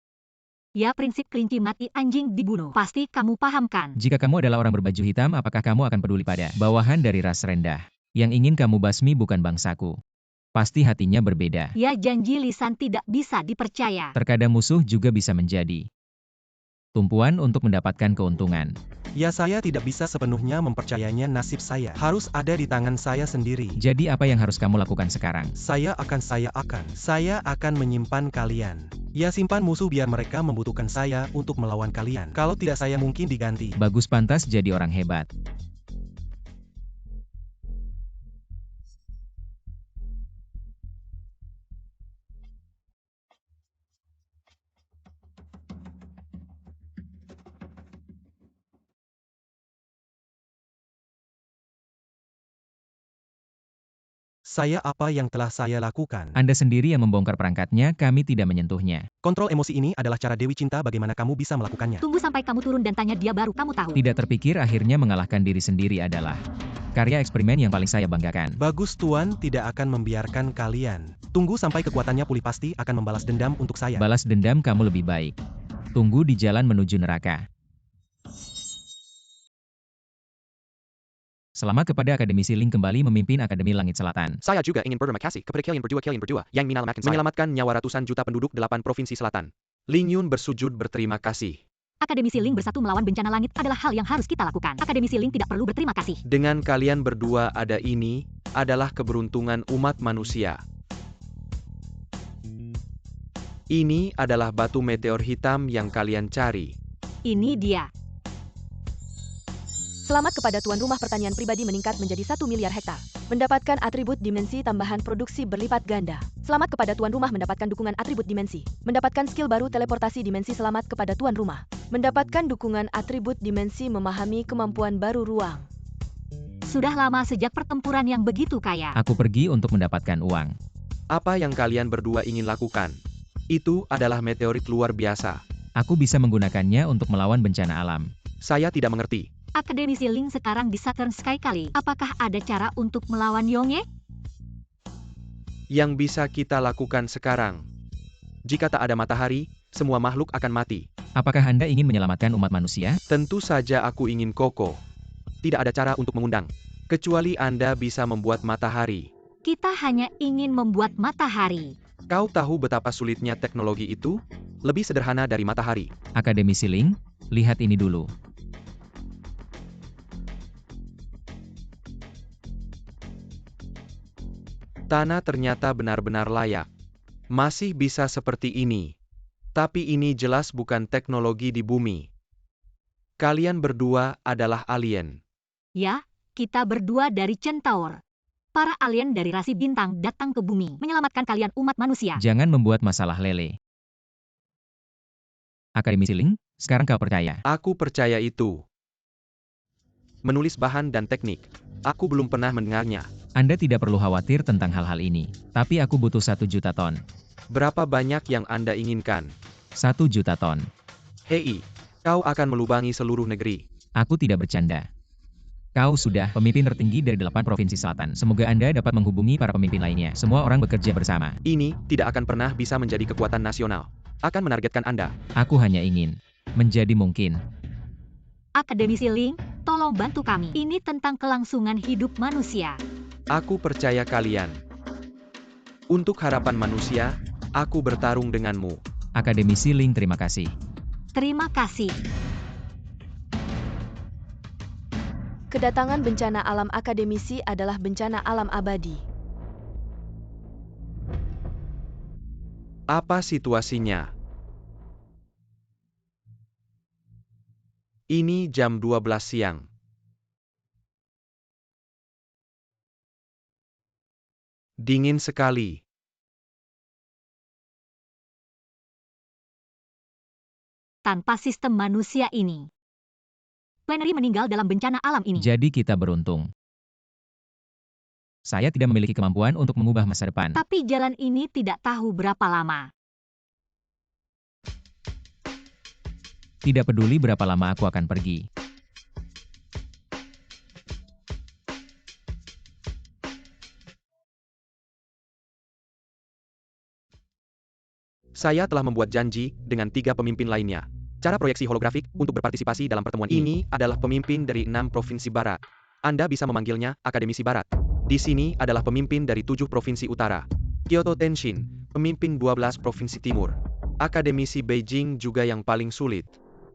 Ya, prinsip kelinci mati anjing dibunuh. Pasti kamu pahamkan. Jika kamu adalah orang berbaju hitam, apakah kamu akan peduli pada bawahan dari ras rendah? Yang ingin kamu basmi bukan bangsaku. Pasti hatinya berbeda. Ya, janji lisan tidak bisa dipercaya. Terkadang musuh juga bisa menjadi tumpuan untuk mendapatkan keuntungan. Ya, saya tidak bisa sepenuhnya mempercayainya, nasib saya harus ada di tangan saya sendiri. Jadi apa yang harus kamu lakukan sekarang? Saya akan menyimpan kalian. Ya, simpan musuh biar mereka membutuhkan saya untuk melawan kalian. Kalau tidak saya mungkin diganti. Bagus, pantas jadi orang hebat. Apa yang telah saya lakukan? Anda sendiri yang membongkar perangkatnya, kami tidak menyentuhnya. Kontrol emosi ini adalah cara Dewi Cinta, bagaimana kamu bisa melakukannya? Tunggu sampai kamu turun dan tanya dia baru kamu tahu. Tidak terpikir akhirnya mengalahkan diri sendiri adalah karya eksperimen yang paling saya banggakan. Bagus, Tuan tidak akan membiarkan kalian. Tunggu sampai kekuatannya pulih, pasti akan membalas dendam untuk saya. Balas dendam kamu lebih baik. Tunggu di jalan menuju neraka. Selamat kepada Akademisi Ling kembali memimpin Akademi Langit Selatan. Saya juga ingin berterima kasih kepada kalian berdua yang menyelamatkan nyawa ratusan juta penduduk 8 provinsi selatan. Ling Yun bersujud berterima kasih. Akademisi Ling bersatu melawan bencana langit adalah hal yang harus kita lakukan. Akademisi Ling tidak perlu berterima kasih. Dengan kalian berdua ada ini, adalah keberuntungan umat manusia. Ini adalah batu meteor hitam yang kalian cari. Ini dia. Selamat kepada tuan rumah, pertanian pribadi meningkat menjadi 1 miliar hektar. Mendapatkan atribut dimensi tambahan produksi berlipat ganda. Selamat kepada tuan rumah mendapatkan dukungan atribut dimensi. Mendapatkan skill baru teleportasi dimensi. Selamat kepada tuan rumah. Mendapatkan dukungan atribut dimensi memahami kemampuan baru ruang. Sudah lama sejak pertempuran yang begitu kaya. Aku pergi untuk mendapatkan uang. Apa yang kalian berdua ingin lakukan? Itu adalah meteorit luar biasa. Aku bisa menggunakannya untuk melawan bencana alam. Saya tidak mengerti. Akademisi Ling sekarang di Saturn Sky kali. Apakah ada cara untuk melawan Yongye? Yang bisa kita lakukan sekarang. Jika tak ada matahari, semua makhluk akan mati. Apakah Anda ingin menyelamatkan umat manusia? Tentu saja aku ingin Koko. Tidak ada cara untuk mengundang. Kecuali Anda bisa membuat matahari. Kita hanya ingin membuat matahari. Kau tahu betapa sulitnya teknologi itu? Lebih sederhana dari matahari. Akademisi Ling, lihat ini dulu. Tanah ternyata benar-benar layak. Masih bisa seperti ini. Tapi ini jelas bukan teknologi di bumi. Kalian berdua adalah alien. Ya, kita berdua dari Centaur. Para alien dari rasi bintang datang ke bumi, menyelamatkan kalian umat manusia. Jangan membuat masalah lele. Akademisi Ling, sekarang kau percaya? Aku percaya itu. Menulis bahan dan teknik. Aku belum pernah mendengarnya. Anda tidak perlu khawatir tentang hal-hal ini. Tapi aku butuh 1 juta ton. Berapa banyak yang Anda inginkan? 1 juta ton. Hei, kau akan melubangi seluruh negeri. Aku tidak bercanda. Kau sudah pemimpin tertinggi dari 8 provinsi selatan. Semoga Anda dapat menghubungi para pemimpin lainnya. Semua orang bekerja bersama. Ini tidak akan pernah bisa menjadi kekuatan nasional. Akan menargetkan Anda. Aku hanya ingin menjadi mungkin. Akademisi Ling, tolong bantu kami. Ini tentang kelangsungan hidup manusia. Aku percaya kalian. Untuk harapan manusia, aku bertarung denganmu. Akademisi Ling, terima kasih. Terima kasih. Kedatangan bencana alam akademisi adalah bencana alam abadi. Apa situasinya? Ini jam 12 siang. Dingin sekali. Tanpa sistem manusia ini, Plenary meninggal dalam bencana alam ini. Jadi kita beruntung. Saya tidak memiliki kemampuan untuk mengubah masa depan. Tapi jalan ini tidak tahu berapa lama. Tidak peduli berapa lama aku akan pergi. Saya telah membuat janji dengan 3 pemimpin lainnya. Cara proyeksi holografik untuk berpartisipasi dalam pertemuan ini adalah pemimpin dari 6 provinsi barat. Anda bisa memanggilnya Akademisi Barat. Di sini adalah pemimpin dari 7 provinsi utara. Kyoto Tenshin, pemimpin 12 provinsi timur. Akademisi Beijing juga yang paling sulit.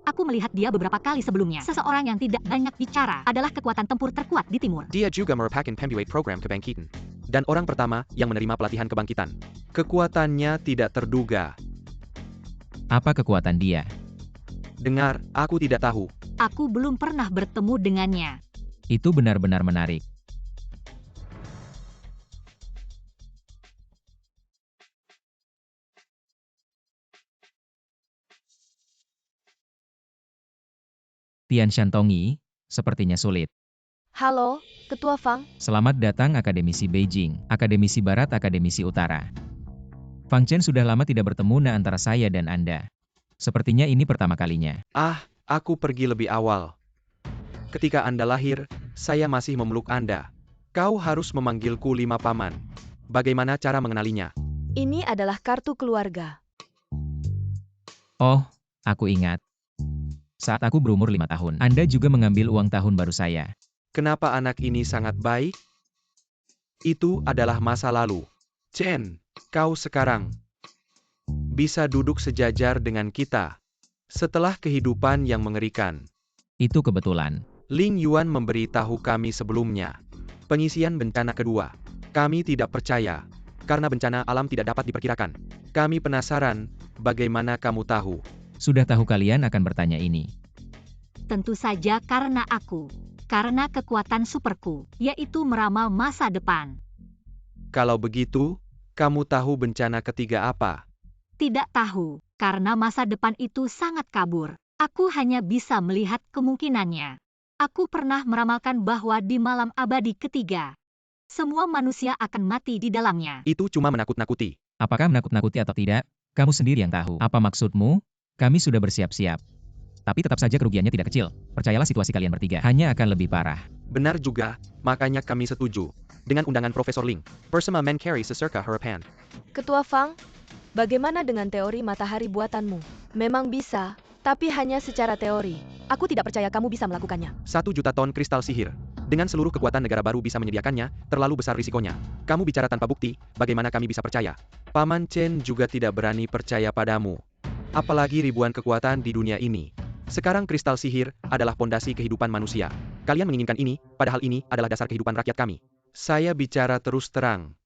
Aku melihat dia beberapa kali sebelumnya. Seseorang yang tidak banyak bicara adalah kekuatan tempur terkuat di timur. Dia juga merupakan pembuat program kebangkitan. Dan orang pertama yang menerima pelatihan kebangkitan. Kekuatannya tidak terduga. Apa kekuatan dia? Dengar, aku tidak tahu. Aku belum pernah bertemu dengannya. Itu benar-benar menarik. Tian Shantongi, sepertinya sulit. Halo, Ketua Fang. Selamat datang Akademisi Beijing, Akademisi Barat, Akademisi Utara. Fang Chen sudah lama tidak bertemu antara saya dan Anda. Sepertinya ini pertama kalinya. Aku pergi lebih awal. Ketika Anda lahir, saya masih memeluk Anda. Kau harus memanggilku 5 paman. Bagaimana cara mengenalinya? Ini adalah kartu keluarga. Oh, aku ingat. Saat aku berumur 5 tahun, Anda juga mengambil uang tahun baru saya. Kenapa anak ini sangat baik? Itu adalah masa lalu. Chen, kau sekarang bisa duduk sejajar dengan kita. Setelah kehidupan yang mengerikan. Itu kebetulan. Ling Yuan memberitahu kami sebelumnya. Pengisian bencana kedua. Kami tidak percaya. Karena bencana alam tidak dapat diperkirakan. Kami penasaran, bagaimana kamu tahu? Sudah tahu kalian akan bertanya ini. Tentu saja karena aku. Karena kekuatan superku, yaitu meramal masa depan. Kalau begitu, kamu tahu bencana ketiga apa? Tidak tahu, karena masa depan itu sangat kabur. Aku hanya bisa melihat kemungkinannya. Aku pernah meramalkan bahwa di malam abadi ketiga, semua manusia akan mati di dalamnya. Itu cuma menakut-nakuti. Apakah menakut-nakuti atau tidak? Kamu sendiri yang tahu. Apa maksudmu? Kami sudah bersiap-siap. Tapi tetap saja kerugiannya tidak kecil. Percayalah situasi kalian bertiga hanya akan lebih parah. Benar juga, makanya kami setuju. Dengan undangan Profesor Ling, bersama Menkari Seserka Harapan. Ketua Fang, bagaimana dengan teori matahari buatanmu? Memang bisa, tapi hanya secara teori. Aku tidak percaya kamu bisa melakukannya. 1 juta ton kristal sihir. Dengan seluruh kekuatan negara baru bisa menyediakannya, terlalu besar risikonya. Kamu bicara tanpa bukti, bagaimana kami bisa percaya? Paman Chen juga tidak berani percaya padamu. Apalagi ribuan kekuatan di dunia ini. Sekarang kristal sihir adalah pondasi kehidupan manusia. Kalian menginginkan ini, padahal ini adalah dasar kehidupan rakyat kami. Saya bicara terus terang.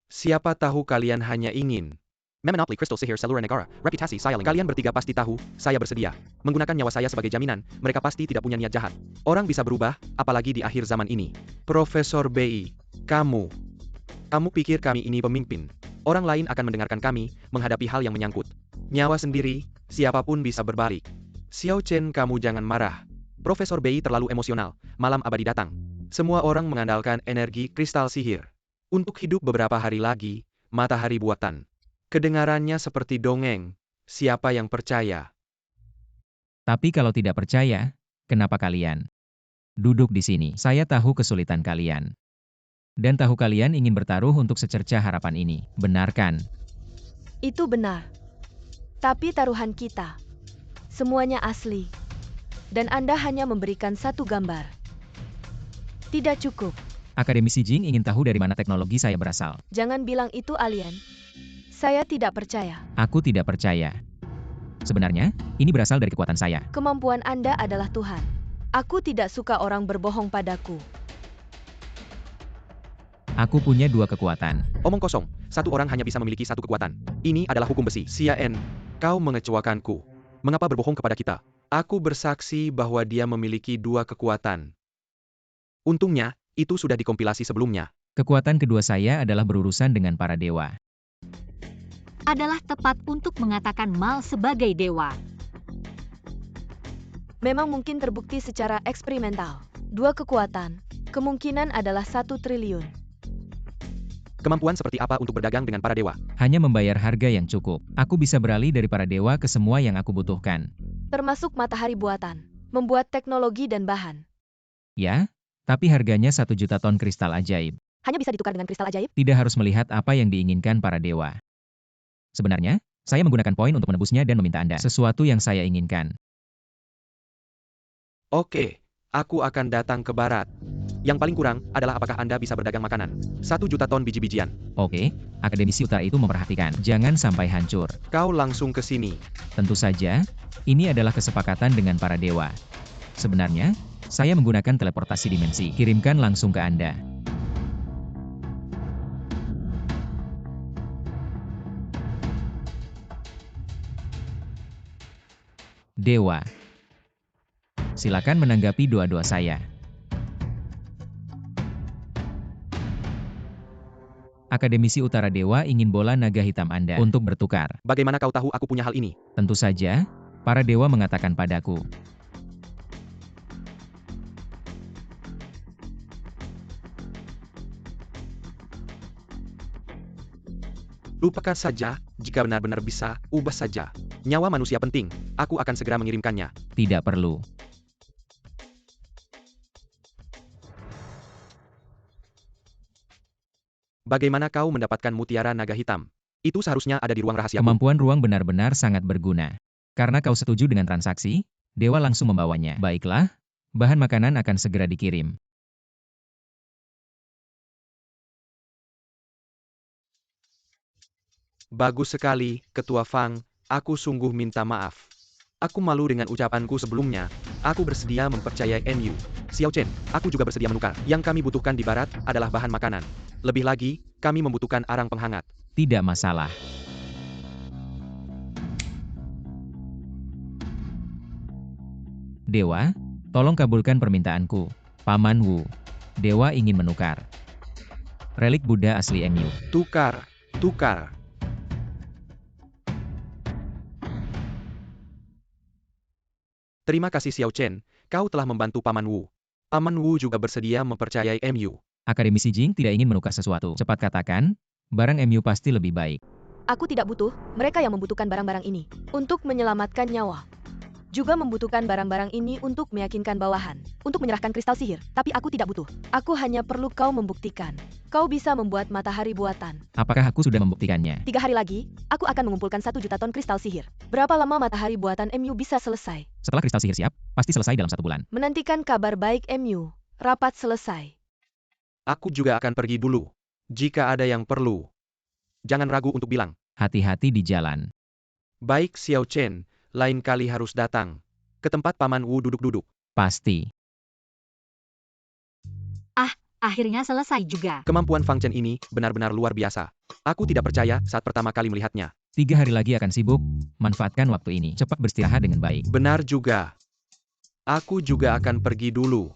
Siapa tahu kalian hanya ingin memonopoly kristal sihir seluruh negara, reputasi saya. Kalian bertiga pasti tahu, saya bersedia menggunakan nyawa saya sebagai jaminan, mereka pasti tidak punya niat jahat. Orang bisa berubah, apalagi di akhir zaman ini. Profesor BI, kamu pikir kami ini pemimpin? Orang lain akan mendengarkan kami, menghadapi hal yang menyangkut nyawa sendiri, siapapun bisa berbalik. Xiao Chen, kamu jangan marah. Profesor BI terlalu emosional, malam abadi datang. Semua orang mengandalkan energi kristal sihir. Untuk hidup beberapa hari lagi, matahari buatan. Kedengarannya seperti dongeng. Siapa yang percaya? Tapi kalau tidak percaya, kenapa kalian duduk di sini? Saya tahu kesulitan kalian. Dan tahu kalian ingin bertaruh untuk secercah harapan ini. Benar kan? Itu benar. Tapi taruhan kita semuanya asli. Dan Anda hanya memberikan satu gambar. Tidak cukup. Akademisi Jing ingin tahu dari mana teknologi saya berasal. Jangan bilang itu alien. Saya tidak percaya. Aku tidak percaya. Sebenarnya, ini berasal dari kekuatan saya. Kemampuan Anda adalah Tuhan. Aku tidak suka orang berbohong padaku. Aku punya 2 kekuatan. Omong kosong, satu orang hanya bisa memiliki satu kekuatan. Ini adalah hukum besi. Xian, kau mengecewakanku. Mengapa berbohong kepada kita? Aku bersaksi bahwa dia memiliki 2 kekuatan. Untungnya, itu sudah dikompilasi sebelumnya. Kekuatan kedua saya adalah berurusan dengan para dewa. Adalah tepat untuk mengatakan Mal sebagai dewa. Memang mungkin terbukti secara eksperimental. 2 kekuatan, kemungkinan adalah 1 triliun. Kemampuan seperti apa untuk berdagang dengan para dewa? Hanya membayar harga yang cukup. Aku bisa beralih dari para dewa ke semua yang aku butuhkan. Termasuk matahari buatan, membuat teknologi dan bahan. Ya, tapi harganya 1 juta ton kristal ajaib. Hanya bisa ditukar dengan kristal ajaib? Tidak harus melihat apa yang diinginkan para dewa. Sebenarnya, saya menggunakan poin untuk menebusnya dan meminta Anda sesuatu yang saya inginkan. Oke, aku akan datang ke barat. Yang paling kurang adalah apakah Anda bisa berdagang makanan. 1 juta ton biji-bijian. Oke, akademisi utara itu memperhatikan. Jangan sampai hancur. Kau langsung ke sini. Tentu saja, ini adalah kesepakatan dengan para dewa. Sebenarnya, saya menggunakan teleportasi dimensi. Kirimkan langsung ke Anda. Dewa, silakan menanggapi doa-doa saya. Akademisi Utara Dewa ingin bola naga hitam Anda untuk bertukar. Bagaimana kau tahu aku punya hal ini? Tentu saja, para dewa mengatakan padaku. Lupakan saja, jika benar-benar bisa, ubah saja. Nyawa manusia penting, aku akan segera mengirimkannya. Tidak perlu. Bagaimana kau mendapatkan mutiara naga hitam? Itu seharusnya ada di ruang rahasia. Kemampuan ruang benar-benar sangat berguna. Karena kau setuju dengan transaksi, dewa langsung membawanya. Baiklah, bahan makanan akan segera dikirim. Bagus sekali, Ketua Fang, aku sungguh minta maaf. Aku malu dengan ucapanku sebelumnya. Aku bersedia mempercayai NU. Xiao Chen, aku juga bersedia menukar. Yang kami butuhkan di barat adalah bahan makanan. Lebih lagi, kami membutuhkan arang penghangat. Tidak masalah. Dewa, tolong kabulkan permintaanku. Paman Wu. Dewa ingin menukar relik Buddha asli MU. Tukar. Terima kasih Xiao Chen, kau telah membantu Paman Wu. Paman Wu juga bersedia mempercayai MU. Akademisi Jing tidak ingin menukar sesuatu. Cepat katakan, barang MU pasti lebih baik. Aku tidak butuh, mereka yang membutuhkan barang-barang ini. Untuk menyelamatkan nyawa. juga membutuhkan barang-barang ini untuk meyakinkan bawahan, untuk menyerahkan kristal sihir, tapi aku tidak butuh. Aku hanya perlu kau membuktikan. Kau bisa membuat matahari buatan. Apakah aku sudah membuktikannya? 3 hari lagi, aku akan mengumpulkan 1 juta ton kristal sihir. Berapa lama matahari buatan MU bisa selesai? Setelah kristal sihir siap, pasti selesai dalam 1 bulan. Menantikan kabar baik MU. Rapat selesai. Aku juga akan pergi dulu. Jika ada yang perlu, jangan ragu untuk bilang. Hati-hati di jalan. Baik Xiao Chen, lain kali harus datang ke tempat Paman Wu duduk-duduk. Pasti. Akhirnya selesai juga. Kemampuan Fang Chen ini benar-benar luar biasa. Aku tidak percaya saat pertama kali melihatnya. 3 hari lagi akan sibuk, manfaatkan waktu ini. Cepat beristirahat dengan baik. Benar juga. Aku juga akan pergi dulu.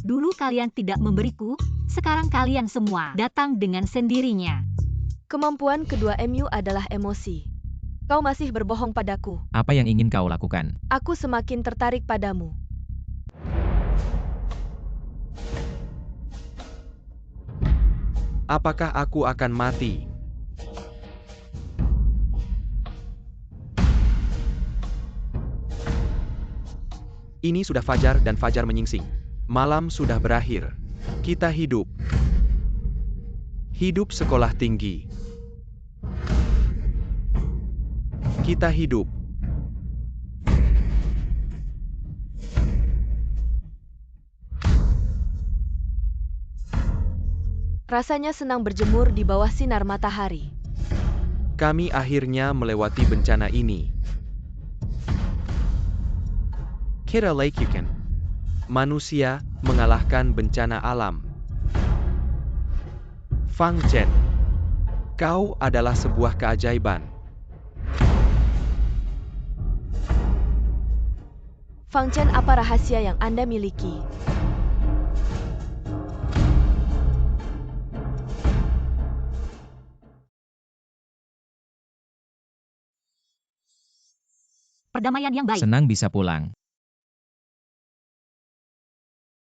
Dulu kalian tidak memberiku, sekarang kalian semua datang dengan sendirinya. Kemampuan kedua MU adalah emosi. Kau masih berbohong padaku. Apa yang ingin kau lakukan? Aku semakin tertarik padamu. Apakah aku akan mati? Ini sudah fajar dan fajar menyingsing. Malam sudah berakhir. Kita hidup. Hidup sekolah tinggi. Kita hidup. Rasanya senang berjemur di bawah sinar matahari. Kami akhirnya melewati bencana ini. Kira Lake Yuken. Manusia mengalahkan bencana alam. Fang Chen, kau adalah sebuah keajaiban. Fang Chen, apa rahasia yang Anda miliki? Perdamaian yang baik. Senang bisa pulang.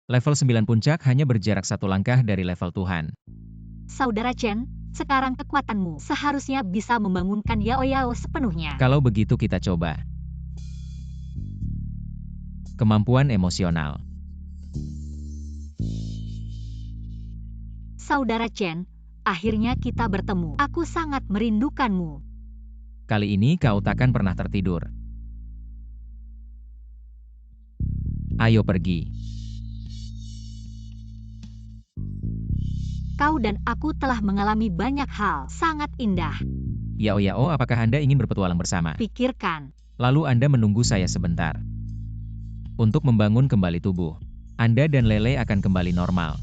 Level 9 puncak hanya berjarak 1 langkah dari level Tuhan. Saudara Chen, sekarang kekuatanmu seharusnya bisa membangunkan Yao Yao sepenuhnya. Kalau begitu kita coba. Kemampuan emosional. Saudara Chen, akhirnya kita bertemu. Aku sangat merindukanmu. Kali ini kau takkan pernah tertidur. Ayo pergi. Kau dan aku telah mengalami banyak hal sangat indah. Yao Yao, apakah Anda ingin berpetualang bersama? Pikirkan. Lalu Anda menunggu saya sebentar. Untuk membangun kembali tubuh. Anda dan Lele akan kembali normal.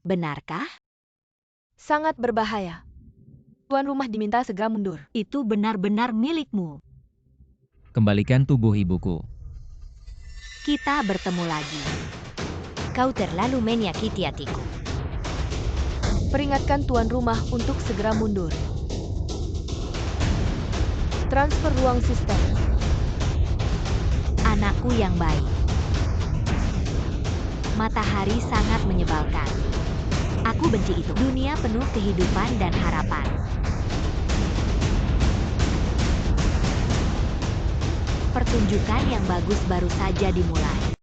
Benarkah? Sangat berbahaya. Tuan rumah diminta segera mundur. Itu benar-benar milikmu. Kembalikan tubuh ibuku. Kita bertemu lagi. Kau terlalu menyakiti hatiku. Peringatkan tuan rumah untuk segera mundur. Transfer ruang sistem. Anakku yang baik. Matahari sangat menyebalkan. Aku benci itu. Dunia penuh kehidupan dan harapan. Pertunjukan yang bagus baru saja dimulai.